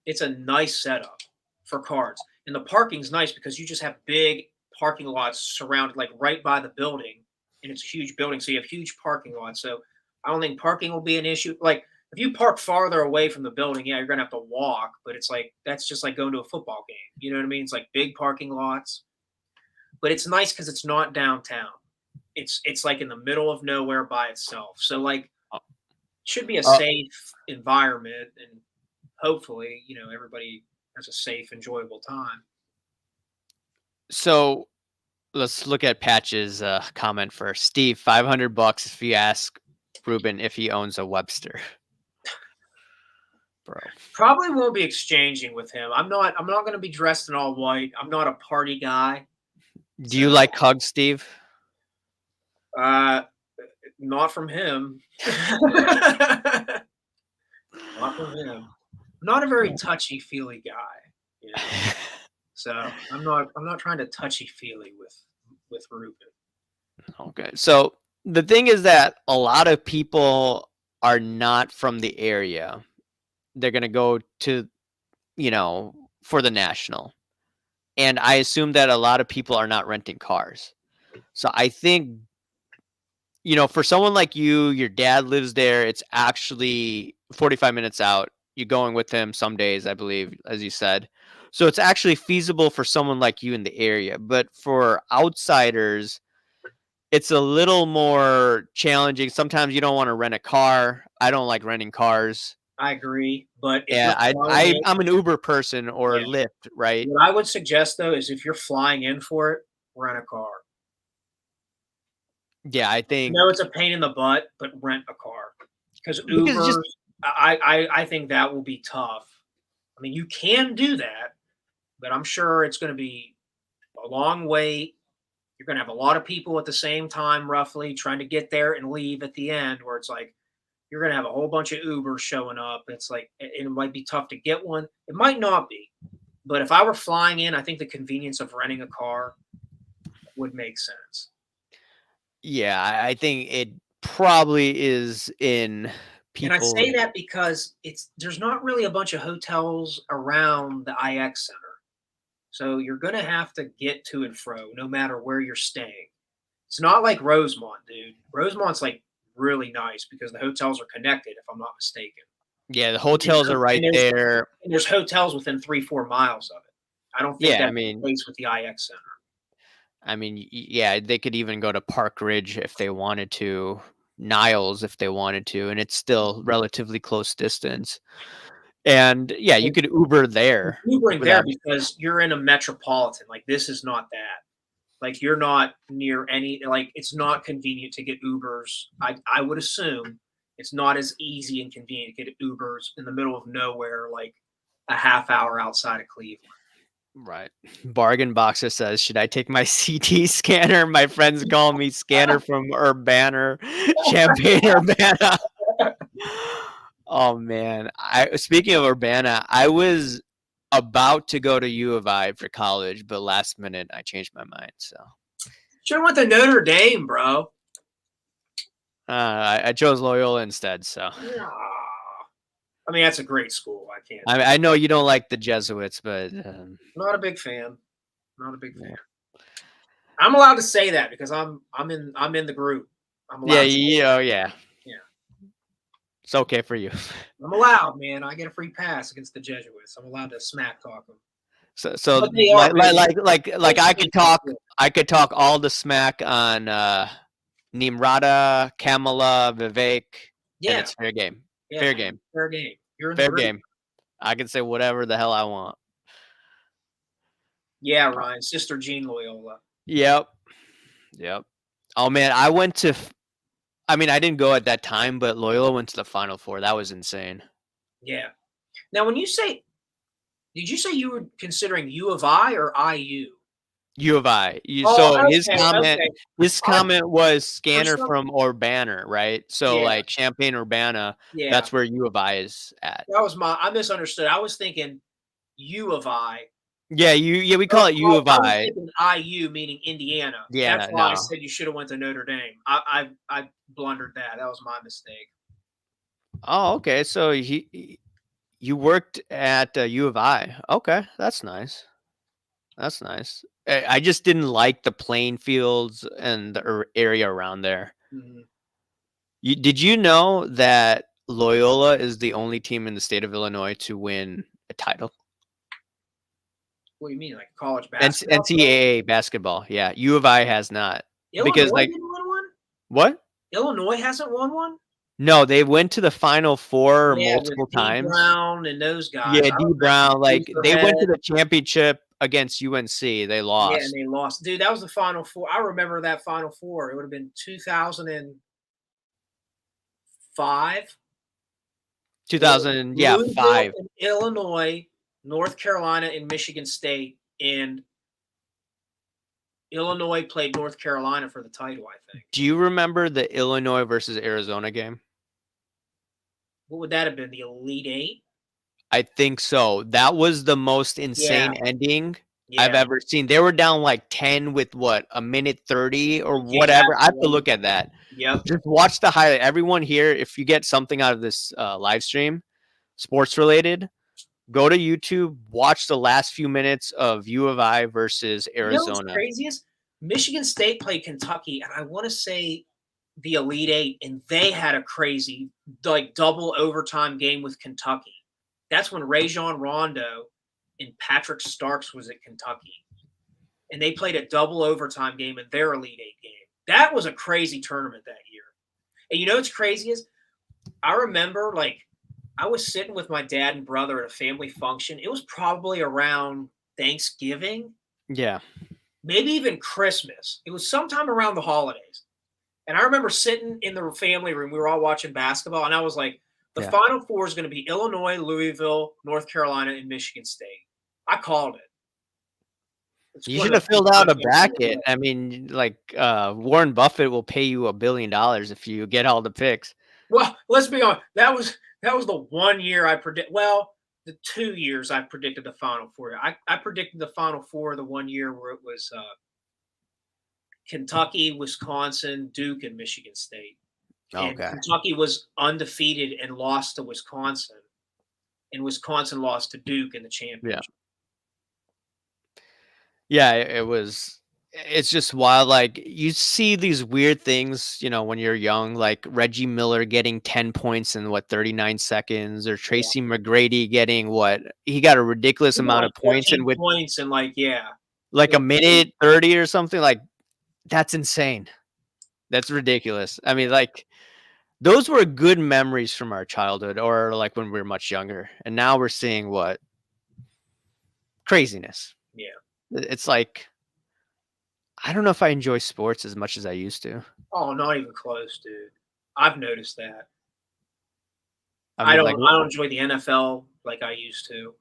it's a nice setup for cars. And the parking's nice because you just have big parking lots surrounded, like right by the building, and it's a huge building, so you have huge parking lots. So I don't think parking will be an issue. Like if you park farther away from the building, yeah, you're gonna have to walk, but it's like that's just like going to a football game. You know what I mean? It's like big parking lots, but it's nice because it's not downtown. It's like in the middle of nowhere by itself. So like Uh, should be a uh, safe environment, and hopefully, everybody has a safe, enjoyable time. so let's look at Patch's comment first. Steve, $500 if you ask Ruben if he owns a Webster. Bro. Probably won't be exchanging with him. I'm not going to be dressed in all white. I'm not a party guy. Do you So, like hugs, Steve? uh, not from him. Not from him. I'm not a very touchy feely guy. So I'm not trying to touchy feely with Ruben. Okay. So the thing is that a lot of people are not from the area. They're going to go to, for the national. And I assume that a lot of people are not renting cars. So I think, for someone like you, your dad lives there. It's actually 45 minutes out. You're going with him some days, I believe, as you said. So it's actually feasible for someone like you in the area, but for outsiders, it's a little more challenging. Sometimes you don't want to rent a car. I don't like renting cars. I agree, but if Yeah, you're flying in, I'm an Uber person or yeah. Lyft, right? What I would suggest though is if you're flying in for it, rent a car. Yeah, I I think know it's a pain in the butt, but rent a car because because it's just Uber, I think that will be tough. I mean, you can do that, but I'm sure it's going to be a long wait. You're going to have a lot of people at the same time, roughly trying to get there and leave at the end, where it's like you're going to have a whole bunch of Ubers showing up. It's like, and it might be tough to get one. It might not be, but if I were flying in, I think the convenience of renting a car would make sense. yeah, I think it probably is in And I people's say that because there's not really a bunch of hotels around the IX Center. So you're going to have to get to and fro no matter where you're staying. It's not like Rosemont, dude. Rosemont's like really nice because the hotels are connected, if I'm not mistaken. yeah, the And, hotels are right and there's there. and there's hotels within 3-4 miles of it. I don't think Yeah, that's the case with the IX Center. yeah, they could even go to Park Ridge if they wanted to, Niles if they wanted to, and it's still relatively close distance. And yeah, you And could Uber there Ubering there without. because you're in a metropolitan. Like this is not that. Like you're not near any. Like it's not convenient to get Ubers. I would assume it's not as easy and convenient to get Ubers in the middle of nowhere, like a half hour outside of Cleveland. Right. Bargain Boxer says, "Should I take my CT scanner? My friends call me Scanner from Urbana, Champaign Urbana." Oh man. I Speaking of Urbana, I was about to go to U of I for college, but last minute I changed my mind. So Should have went to Notre Dame, bro. I chose Loyola instead. So Yeah. I mean, that's a great school. I can't. I know you don't like the Jesuits, but Not a big fan. Not a big fan. yeah, I'm allowed to say that because I'm in the group. I'm yeah, allowed to say that. yeah, Yeah. it's okay for you. I'm allowed, man. I get a free pass against the Jesuits. I'm allowed to smack talk them. So But they are big. like I could talk all the smack on Nimrata, Kamala, Vivek, and Yeah. it's fair game. Yeah. Fair game. Fair game. You're in the Fair group. game. I can say whatever the hell I want. Yeah, Ryan. Sister Jean Loyola. Yep. Yep. Oh man, I mean, I didn't go at that time, but Loyola went to the Final Four. That was insane. Yeah. Now, when you say, did you say you were considering U of I or IU? U of I. Oh, So okay. Okay. his comment was Scanner some, from Urbana, right? So yeah. like Champaign Urbana, Yeah. that's where U of I is at. That was I misunderstood. I was thinking U of I. Yeah, we call it U of I was I. thinking IU, meaning Indiana. Yeah, That's why I no. said you should have went to Notre Dame. I blundered that. That was my mistake. Oh, okay. So you worked at U of I. Okay, that's nice. That's nice. I just didn't like the playing fields and the area around there. Mm-hmm. Did you know that Loyola is the only team in the state of Illinois to win a title? What do you mean, like college basketball? NCAA basketball. Yeah, U of I has not. Illinois Because like didn't win one? what? Illinois hasn't won one? No, they went to the Final Four Yeah, multiple with D. times. Brown and those guys. Yeah, I D. remember Brown. Like they went to Head. the championship against UNC. They Yeah, and lost. they lost. Dude, that was the Final Four. I remember that Final Four. It would have been 2005. 2000, yeah, Louisville 5. and Illinois, North Carolina, and Michigan State. And Illinois played North Carolina for the title, I think. Do you remember the Illinois versus Arizona game? What would that have been? The Elite Eight? I think so. That was the most insane ending I've ever seen. They were down like 10 with what, a minute 30 or whatever. I have to look at that. Yep. Just watch the highlight. Everyone here, if you get something out of this live stream, sports related, go to YouTube, watch the last few minutes of U of I versus Arizona. You know what's craziest? Michigan State played Kentucky, and I want to say the Elite Eight, and they had a crazy, like, double overtime game with Kentucky. That's when Rajon Rondo and Patrick Starks was at Kentucky. And they played a double overtime game in their Elite Eight game. That was a crazy tournament that year. And you know what's crazy is I remember, like, I was sitting with my dad and brother at a family function. It was probably around Thanksgiving. Yeah. Maybe even Christmas. It was sometime around the holidays. And I remember sitting in the family room. We were all watching basketball. And I was like, the Final Four is going to be Illinois, Louisville, North Carolina, and Michigan State. I called it. You should have filled out a bracket. I mean, like Warren Buffett will pay you $1 billion if you get all the picks. Well, let's be honest. That was the 1 year I predict. Well, the 2 years I predicted the Final Four. I predicted the Final Four the 1 year where it was Kentucky, Wisconsin, Duke, and Michigan State. And Kentucky was undefeated and lost to Wisconsin, and Wisconsin lost to Duke in the championship. Yeah, it was. It's just wild. Like, you see these weird things, you know, when you're young, like Reggie Miller getting 10 points in 39 seconds, or Tracy McGrady getting he got a ridiculous amount of points and with points and like a minute 30 or something. Like, that's insane. That's ridiculous. I mean, like, those were good memories from our childhood, or like when we were much younger, and now we're seeing craziness. Yeah, it's like, I don't know if I enjoy sports as much as I used to. Oh, not even close, dude. I've noticed that. I don't enjoy the NFL like I used to.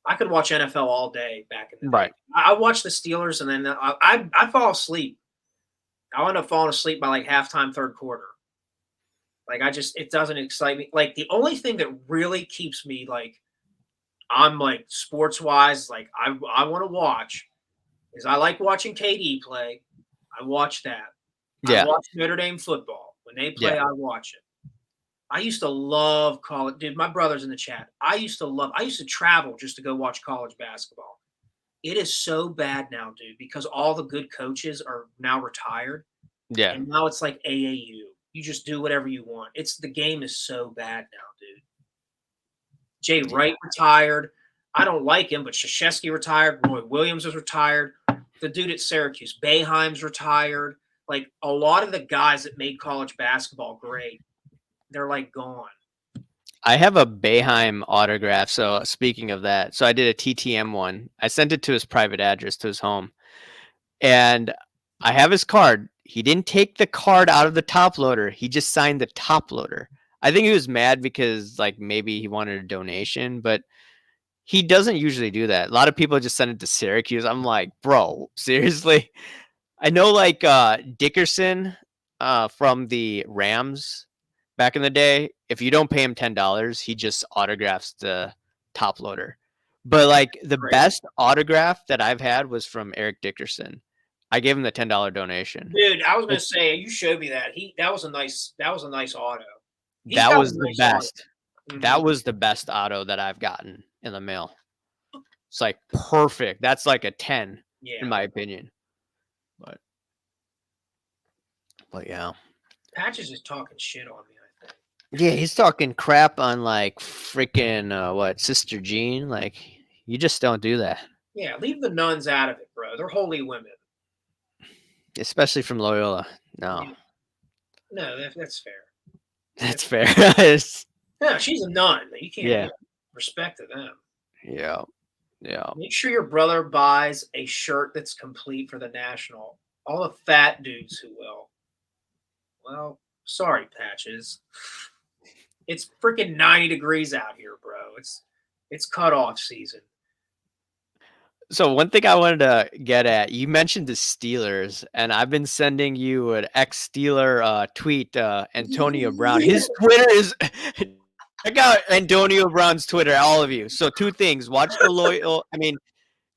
I could watch NFL all day back in the day. I watched the Steelers, and then I fall asleep. I end up falling asleep by like halftime, third quarter. Like, it doesn't excite me. Like, the only thing that really keeps me like, I'm like sports wise, like I want to watch, is I like watching KD play. I watch that. Yeah. I watch Notre Dame football. When they play, I watch it. I used to love college. Dude, my brother's in the chat. I used to travel just to go watch college basketball. It is so bad now, dude, because all the good coaches are now retired. Yeah. And now it's like AAU. You just do whatever you want. The game is so bad now, dude. Jay Wright retired. I don't like him, but Krzyzewski retired. Roy Williams was retired. The dude at Syracuse, Boeheim's retired. Like, a lot of the guys that made college basketball great, they're like gone. I have a Boeheim autograph. So speaking of that, so I did a TTM one. I sent it to his private address, to his home, and I have his card. He didn't take the card out of the top loader. He just signed the top loader. I think he was mad because, like, maybe he wanted a donation, but he doesn't usually do that. A lot of people just send it to Syracuse. I'm like, bro, seriously? I know, like, Dickerson from the Rams back in the day, if you don't pay him $10, he just autographs the top loader. But, like, the best autograph that I've had was from Eric Dickerson. I gave him the $10 donation. Dude, I was gonna say, you showed me that. That was a nice auto. That was the best. That was the best auto that I've gotten in the mail. It's like perfect. That's like a 10 in my opinion. But yeah. Patches is talking shit on me, I think. Yeah, he's talking crap on like freaking Sister Jean. Like, you just don't do that. Yeah, leave the nuns out of it, bro. They're holy women. Especially from Loyola. No. No, that's fair. That's fair. No, she's a nun. You can't give respect to them. Yeah. Yeah. Make sure your brother buys a shirt that's complete for the national. All the fat dudes who will. Well, sorry, Patches. It's freaking 90 degrees out here, bro. It's cutoff season. So one thing I wanted to get at, you mentioned the Steelers, and I've been sending you an ex-Steeler tweet, Antonio Brown. His Twitter is check out Antonio Brown's Twitter, all of you. So two things: watch the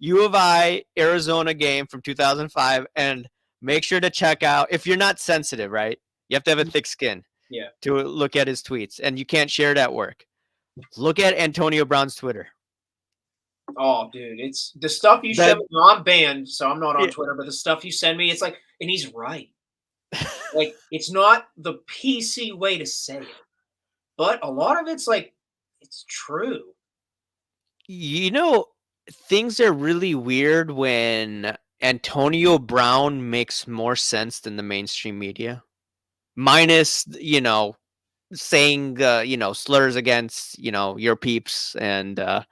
U of I Arizona game from 2005, and make sure to check out, if you're not sensitive, right? You have to have a thick skin to look at his tweets, and you can't share it at work. Look at Antonio Brown's Twitter. Oh, dude, it's the stuff you send me. I'm banned, so I'm not on Twitter, but the stuff you send me, it's like, and he's right. Like, it's not the PC way to say it, but a lot of it's like, it's true. You know, things are really weird when Antonio Brown makes more sense than the mainstream media. Minus, saying, slurs against, your peeps and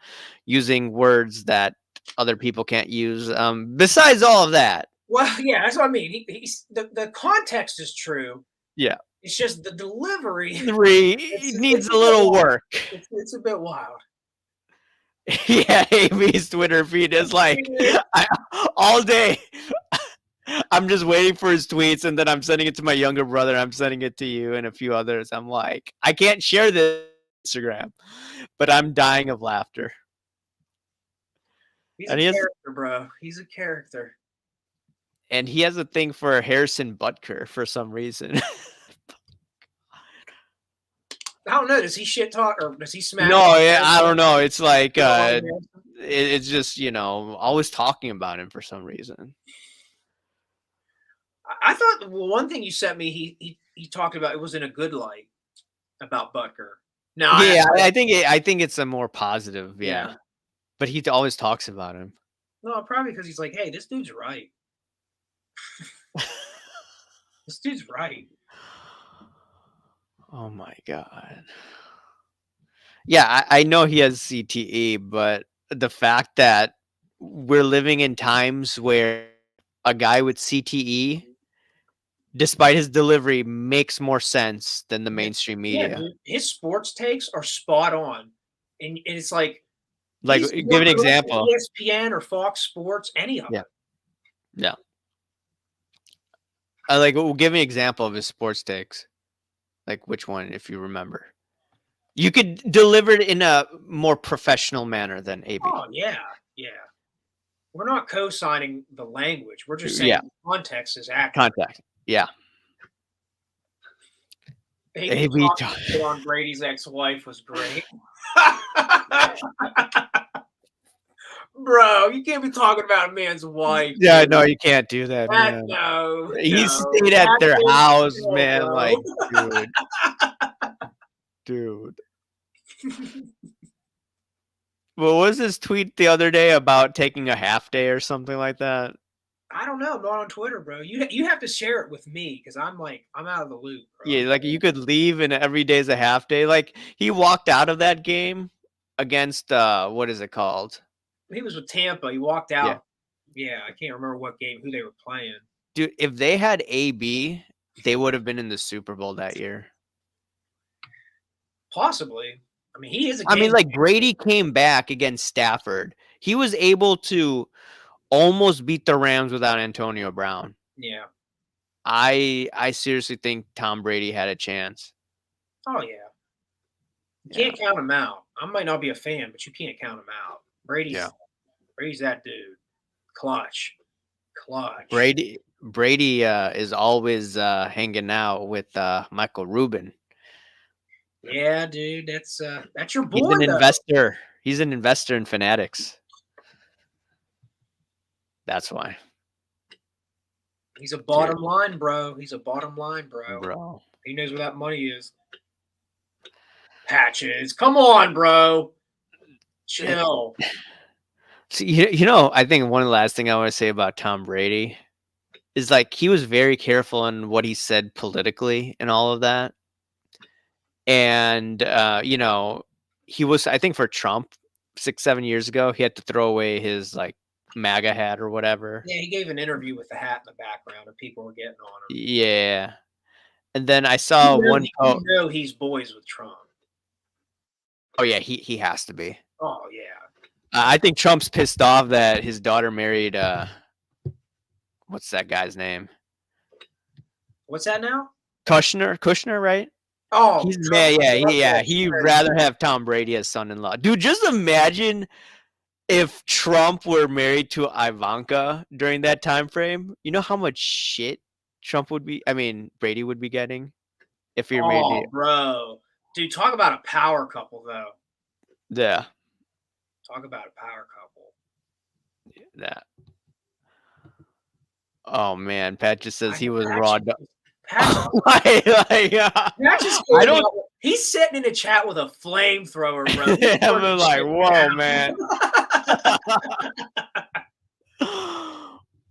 using words that other people can't use. Besides all of that. Well, yeah, that's what I mean. He's the context is true. Yeah. It's just the delivery. It needs It's a a bit little wild. work. It's a bit wild. Yeah, Amy's Twitter feed is like all day. I'm just waiting for his tweets, and then I'm sending it to my younger brother. I'm sending it to you and a few others. I'm like, I can't share this on Instagram, but I'm dying of laughter. He's a And character, bro. He's a character. And he has a thing for Harrison Butker for some reason. I don't know. Does he shit talk or does he smack? No, yeah, I don't know. It's like it's just always talking about him for some reason. I thought one thing you sent me, he talked about it was in a good light about Butker. No, Yeah, I think it's a more positive. Yeah, yeah. But he always talks about him. No, probably because he's like, hey, this dude's right. This dude's right. Oh my god. Yeah, I know he has CTE, but the fact that we're living in times where a guy with CTE, despite his delivery, makes more sense than the mainstream Yeah, media. dude, his sports takes are spot on, and it's like Like, he's give an example. ESPN or Fox Sports, any of Yeah. it. Yeah. We'll give me an example of his sports takes. Like which one, if you remember. You could deliver it in a more professional manner than AB. Oh yeah, yeah. We're not co-signing the language. We're just saying the context is accurate. Contact. Yeah. AB on Brady's ex-wife was great. Bro, you can't be talking about a man's wife. Yeah, no, you can't do that, man. No, He stayed at their house, man. bro. Like, dude. What was his tweet the other day about taking a half day or something like that? I don't know. I'm not on Twitter, bro. You have to share it with me because I'm out of the loop, bro. Yeah, like you could leave and every day's a half day. Like he walked out of that game against what is it called? He was with Tampa. He walked out. Yeah, I can't remember what game, who they were playing. Dude, if they had AB, they would have been in the Super Bowl that year. Possibly. I mean, he is. Like Brady came back against Stafford. He was able to almost beat the Rams without Antonio Brown. Yeah. I seriously think Tom Brady had a chance. Oh yeah. You can't count him out. I might not be a fan, but you can't count him out. Brady's that dude. Clutch. Brady is always hanging out with Michael Rubin. Yeah, dude, that's your boy. He's an investor. He's an investor in Fanatics. That's why. He's a bottom line, bro. He's a bottom line, bro. He knows where that money is. Patches, come on, bro. Chill. See, I think one of the last thing I want to say about Tom Brady is like he was very careful on what he said politically and all of that. And he was, I think, for Trump 6-7 years ago, he had to throw away his like MAGA hat or whatever. Yeah, he gave an interview with the hat in the background, and people were getting on him. Yeah, and then I saw one post. You know he's boys with Trump. Oh yeah, he has to be. Oh yeah. I think Trump's pissed off that his daughter married what's that guy's name? What's that now? Kushner, right? Oh, he's mad. Yeah. He'd rather have Tom Brady as son-in-law. Dude, just imagine if Trump were married to Ivanka during that time frame. You know how much shit Brady would be getting if he married. Oh, bro, dude, talk about a power couple, though. Yeah. Talk about a power couple. That. Oh man, Pat just says he was raw. His He's sitting in a chat with a flamethrower, bro. I'm like, whoa, man.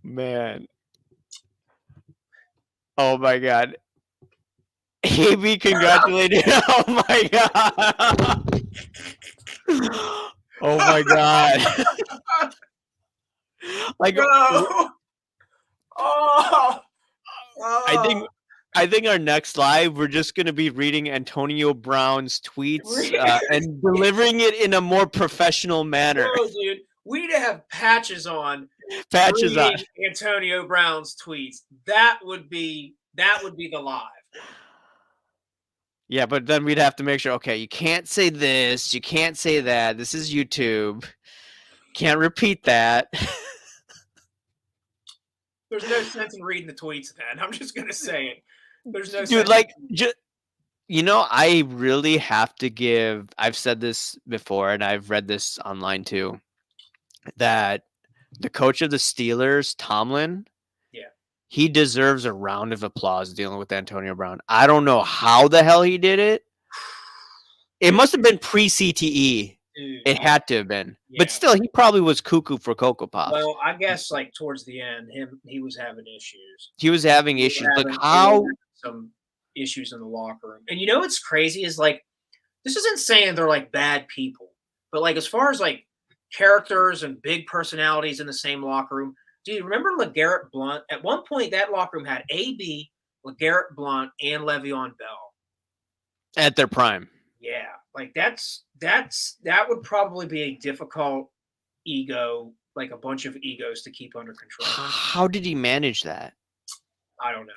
Man. Oh my God. AB congratulated. Oh my God. Oh my God. Like, Bro. Oh. I think our next live, we're just gonna be reading Antonio Brown's tweets and delivering it in a more professional manner. No, dude, we need to have patches on. Patches on. Antonio Brown's tweets. That would be the live. Yeah, but then we'd have to make sure. Okay, you can't say this. You can't say that. This is YouTube. Can't repeat that. There's no sense in reading the tweets then. I'm just gonna say it. There's no Dude, sense. like, I really have to give. I've said this before, and I've read this online too. That the coach of the Steelers, Tomlin, he deserves a round of applause dealing with Antonio Brown. I don't know how the hell he did it. It must have been pre-CTE. It had to have been. Yeah. But still, he probably was cuckoo for Cocoa Puffs. Well, I guess like towards the end, he was having issues. He was having issues. Like how some issues in the locker room. And you know what's crazy is like this isn't saying they're like bad people, but like as far as like characters and big personalities in the same locker room, dude, remember LeGarrette Blount? At one point, that locker room had AB, LeGarrette Blount, and Le'Veon Bell at their prime. Yeah, like that would probably be a difficult ego, like a bunch of egos to keep under control. How did he manage that? I don't know.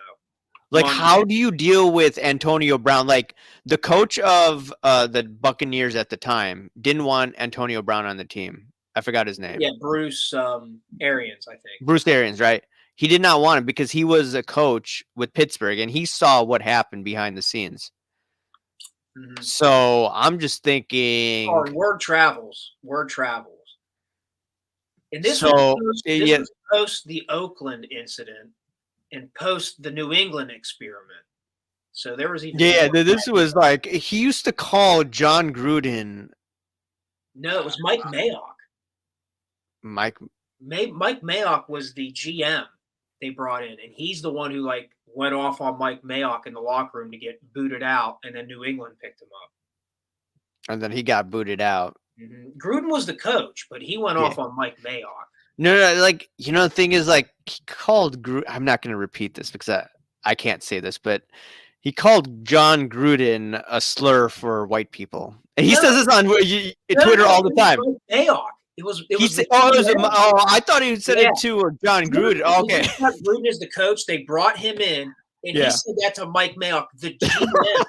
Like, how do you deal with Antonio Brown? Like, the coach of the Buccaneers at the time didn't want Antonio Brown on the team. I forgot his name. Yeah, Bruce Arians, I think. Bruce Arians, right? He did not want him because he was a coach with Pittsburgh, and he saw what happened behind the scenes. Mm-hmm. So I'm just thinking. Oh, word travels. And this was post the Oakland incident and post the New England experiment. So there was even this was like he used to call John Gruden. No, it was Mike Mayock. Mike Mayock was the GM they brought in, and he's the one who like went off on Mike Mayock in the locker room to get booted out, and then New England picked him up. And then he got booted out. Mm-hmm. Gruden was the coach, but he went off on Mike Mayock. No, like, the thing is, like, he called I'm not going to repeat this because I can't say this, but he called John Gruden a slur for white people. And he says this on Twitter all the time. Mayock. I thought he said it to John Gruden. Okay. Gruden is the coach. They brought him in, and he said that to Mike Mayock, the GM.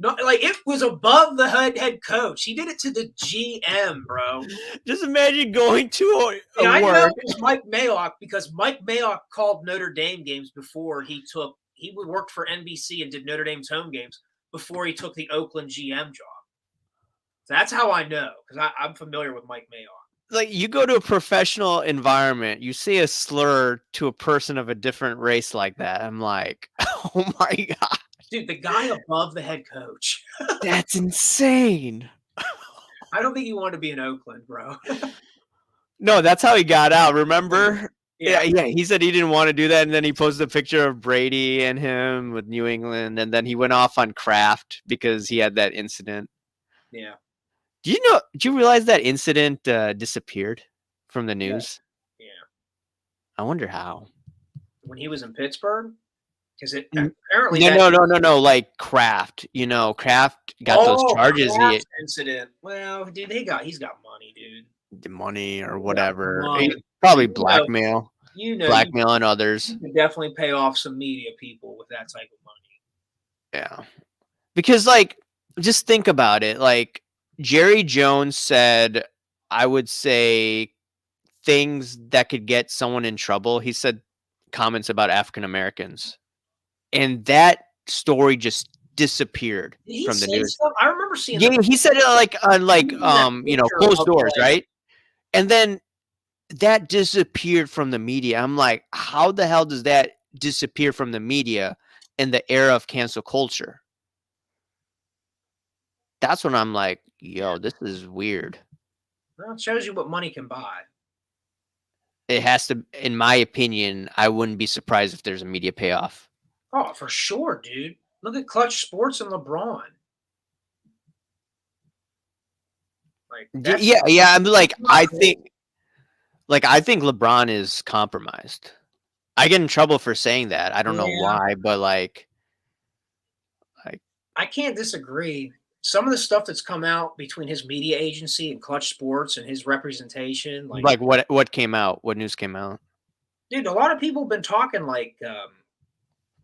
No, like it was above the head coach. He did it to the GM, bro. Just imagine going to a I work. know it was Mike Mayock because Mike Mayock called Notre Dame games before he worked for NBC and did Notre Dame's home games before he took the Oakland GM job. So that's how I know because I'm familiar with Mike Mayock. Like you go to a professional environment, you say a slur to a person of a different race like that. I'm like, oh my God. Dude, the guy above the head coach. That's insane. I don't think he wanted to be in Oakland, bro. No, that's how he got out. Remember? Yeah. He said he didn't want to do that, and then he posted a picture of Brady and him with New England, and then he went off on Kraft because he had that incident. Yeah. Do you realize that incident disappeared from the news? Yeah. I wonder how. When he was in Pittsburgh? Because it apparently no, like Kraft. Kraft got those charges. Incident. Well, dude, he's got money, dude. The money or whatever. Probably blackmail. Blackmailing others. You can definitely pay off some media people with that type of money. Yeah. Because like, just think about it. Like Jerry Jones said, I would say things that could get someone in trouble. He said comments about African Americans. And that story just disappeared from the news. Stuff? I remember seeing. Yeah, he said it on closed doors, right? And then that disappeared from the media. I'm like, how the hell does that disappear from the media in the era of cancel culture? That's when I'm like, yo, this is weird. Well, it shows you what money can buy. It has to, in my opinion, I wouldn't be surprised if there's a media payoff. Oh, for sure, dude. Look at Clutch Sports and LeBron. Like that's Yeah, yeah. I'm that's like, not cool. I think LeBron is compromised. I get in trouble for saying that. I don't know Yeah, why, but like, I can't disagree. Some of the stuff that's come out between his media agency and Clutch Sports and his representation, like, what came out? What news came out? dude, a lot of people have been talking like a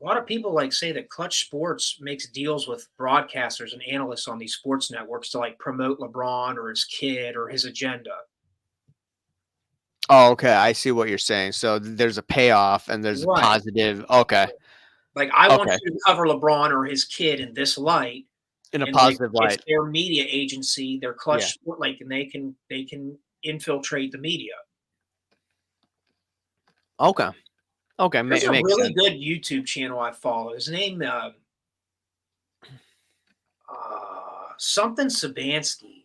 lot of people like say that Clutch Sports makes deals with broadcasters and analysts on these sports networks to like promote LeBron or his kid or his agenda. Oh, okay. I see what you're saying. So there's a payoff and there's a Right. positive. Okay. Like I want Okay. you to cover LeBron or his kid in this light, In a and like positive it's light. their media agency, their Yeah. Clutch Sport, like, and they can infiltrate the media. Okay. Okay. There's It a makes really sense. good YouTube channel I follow. His name something Sabansky.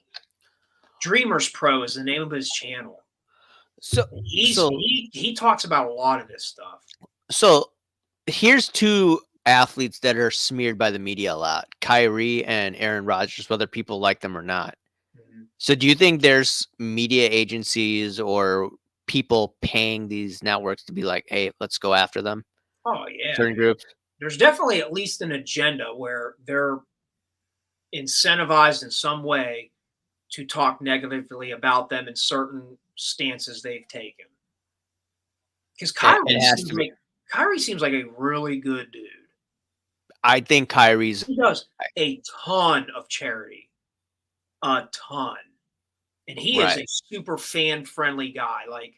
Dreamers Pro is the name of his channel. So, He's so, he talks about a lot of this stuff. so here's two athletes that are smeared by the media a lot: Kyrie and Aaron Rodgers, whether people like them or not. Mhm. So, do you think there's media agencies or people paying these networks to be like, "Hey, let's go after them"? Oh yeah, Certain dude. groups. There's definitely at least an agenda where they're incentivized in some way to talk negatively about them in certain stances they've taken. Because It has to be. Kyrie seems like a really good dude. I think Kyrie's He does a ton of charity, a ton, and he is right. a super fan friendly guy. Like,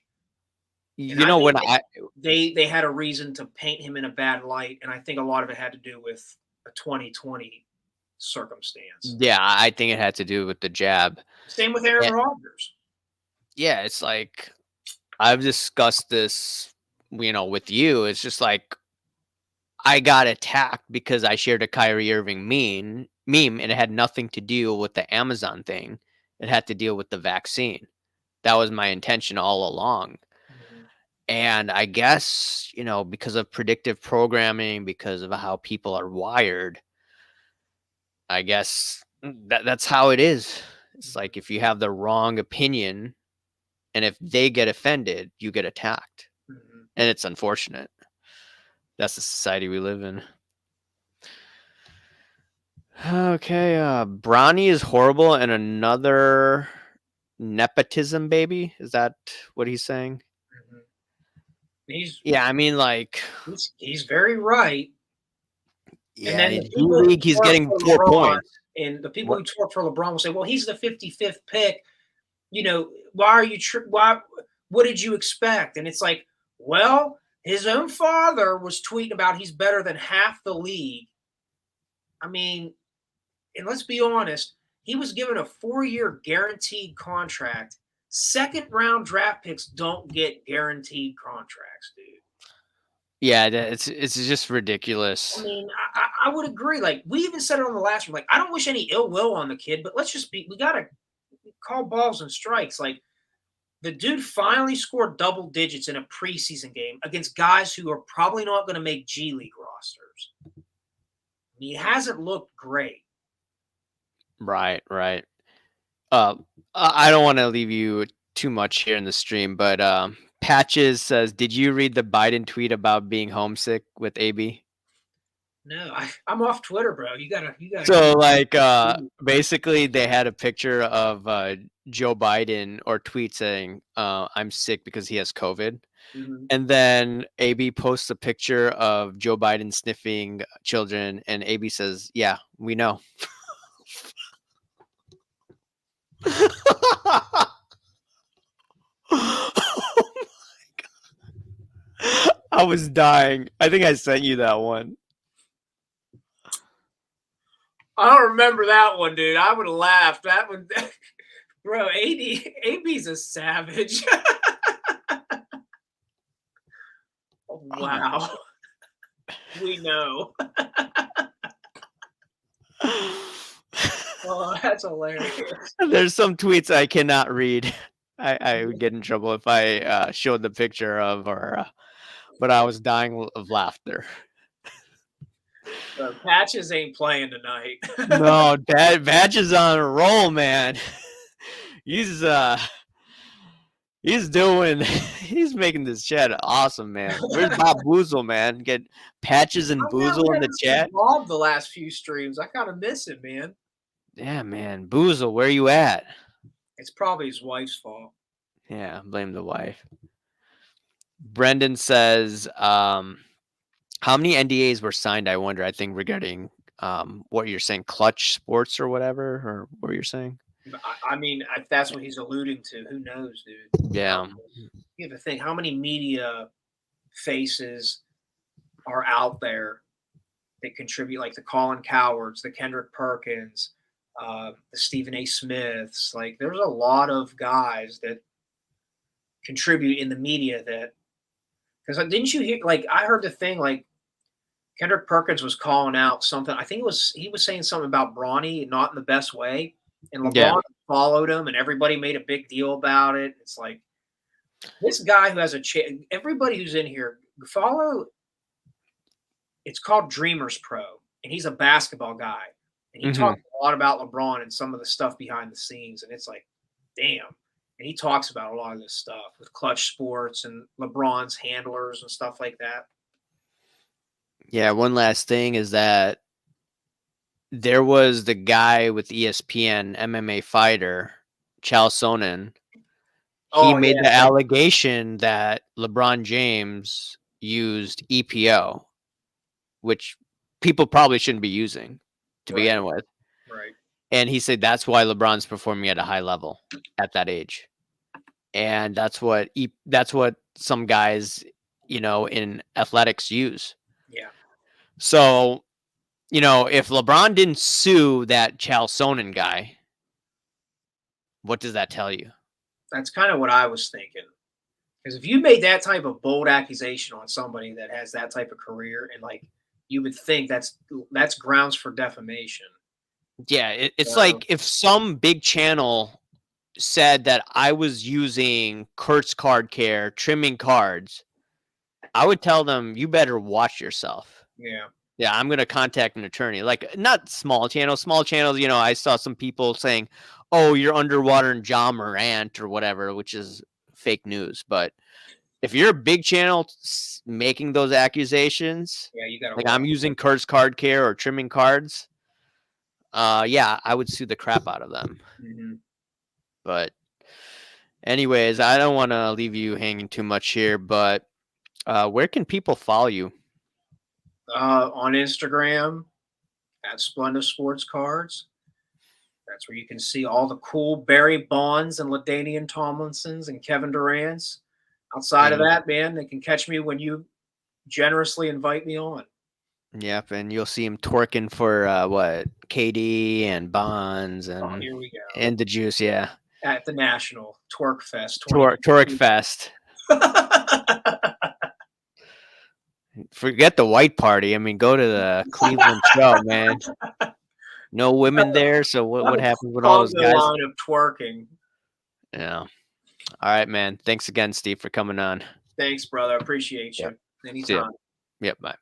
and You I know think when I they had a reason to paint him in a bad light, and I think a lot of it had to do with a 2020 circumstance. Yeah, I think it had to do with the jab. Same with Aaron Yeah, Rodgers. yeah, it's like I've discussed this, with you. It's just like I got attacked because I shared a Kyrie Irving meme, and it had nothing to do with the Amazon thing. It had to deal with the vaccine. That was my intention all along. Mhm, And I guess, because of predictive programming, because of how people are wired, I guess that's how it is. It's mhm, like if you have the wrong opinion and if they get offended, you get attacked. mhm. And it's unfortunate. That's the society we live in. Okay, Bronny is horrible and another nepotism baby. Is that what he's saying? Mhm. He's Yeah, I mean, like, he's very right. And yeah, then in the G people who League, he's twerk getting for 4 points. LeBron and the people What? who twerk for LeBron will say, "Well, he's the 55th pick. Why are you why what did you expect?" And it's like, "Well, his own father was tweeting about he's better than half the league." I mean, and let's be honest, he was given a 4-year guaranteed contract. Second round draft picks don't get guaranteed contracts, dude. Yeah, it's just I ridiculous. mean, I would agree. Like we even said it on the last one. Like I don't wish any ill will on the kid, but let's just be. We gotta call balls and strikes. Like the dude finally scored double digits in a preseason game against guys who are probably not going to make G League rosters. He hasn't looked great. Right, right. Uh, I don't want to leave you too much here in the stream, but Patches says, "Did you read the Biden tweet about being homesick with AB?" No, I'm off Twitter, bro. You gotta So, keep. like, basically, they had a picture of Joe Biden or tweet saying, "I'm sick because he has COVID," Mhm. and then AB posts a picture of Joe Biden sniffing children, and AB says, "Yeah, we know." I was dying. I think I sent you that one. I don't remember that one, dude. I would have laughed. That one, bro. AB's a savage. Wow, we know. Oh, that's hilarious. There's some tweets I cannot read. I would get in trouble if I showed the picture of, or but I was dying of laughter. Patches ain't playing tonight. No, Badge is on a roll, man. He's he's doing he's making this chat awesome, man. Where's Bob Boozle, man? Get Patches and I'm not Boozle in the chat. involved the last few streams. I kind of miss it, man. Yeah, man. Boozle, where you at? It's probably his wife's fault. Yeah, blame the wife. Brendan says, how many NDAs were signed, I wonder, I think, regarding what you're saying, Clutch Sports or whatever, or what you're saying? I mean, if that's what he's alluding to, who knows, dude? Yeah. You have to think how many media faces are out there that contribute, like the Colin Cowards, the Kendrick Perkins, the Stephen A. Smiths. Like, there's a lot of guys that contribute in the media that, because didn't you hear, like, I heard the thing, like, Kendrick Perkins was calling out something. I think he was saying something about Bronny not in the best way, and LeBron followed him, and everybody made a big deal about it. It's like this guy who has everybody who's in here follow. It's called Dreamers Pro, and he's a basketball guy, and he talks a lot about LeBron and some of the stuff behind the scenes, and it's like, damn. And he talks about a lot of this stuff with Clutch Sports and LeBron's handlers and stuff like that. Yeah, one last thing is that there was the guy with ESPN, MMA fighter, Chael Sonnen. He made the allegation that LeBron James used EPO, which people probably shouldn't be using to begin with. Right. And he said that's why LeBron's performing at a high level at that age. And that's what some guys, in athletics use. Yeah. So, if LeBron didn't sue that Chael Sonnen guy, what does that tell you? That's kind of what I was thinking. Because if you made that type of bold accusation on somebody that has that type of career, and like you would think that's grounds for defamation. Yeah, it's like if some big channel said that I was using Kurt's Card Care trimming cards, I would tell them, you better watch yourself. Yeah. Yeah, I'm going to contact an attorney. Like, not small channels. Small channels, I saw some people saying, oh, you're underwater in John Morant or whatever, which is fake news. But if you're a big channel making those accusations, yeah, you got like I'm using Kurt's Card Care or trimming cards, yeah, I would sue the crap out of them. But anyways, I don't want to leave you hanging too much here, but where can people follow you? On Instagram at Splenda Sports Cards. That's where you can see all the cool Barry Bonds and LaDainian Tomlinsons and Kevin Durant's. Outside of that, man, they can catch me when you generously invite me on. Yep, and you'll see him twerking for what, KD and Bonds and here we go. And the Juice, yeah. At the National Twerk Fest. Twerk Fest. Forget the white party. I mean, go to the Cleveland show, man. No women there, so what happens with all those guys? Line of twerking. Yeah. All right, man. Thanks again, Steve, for coming on. Thanks, brother. I appreciate you. Anytime. Yep, bye.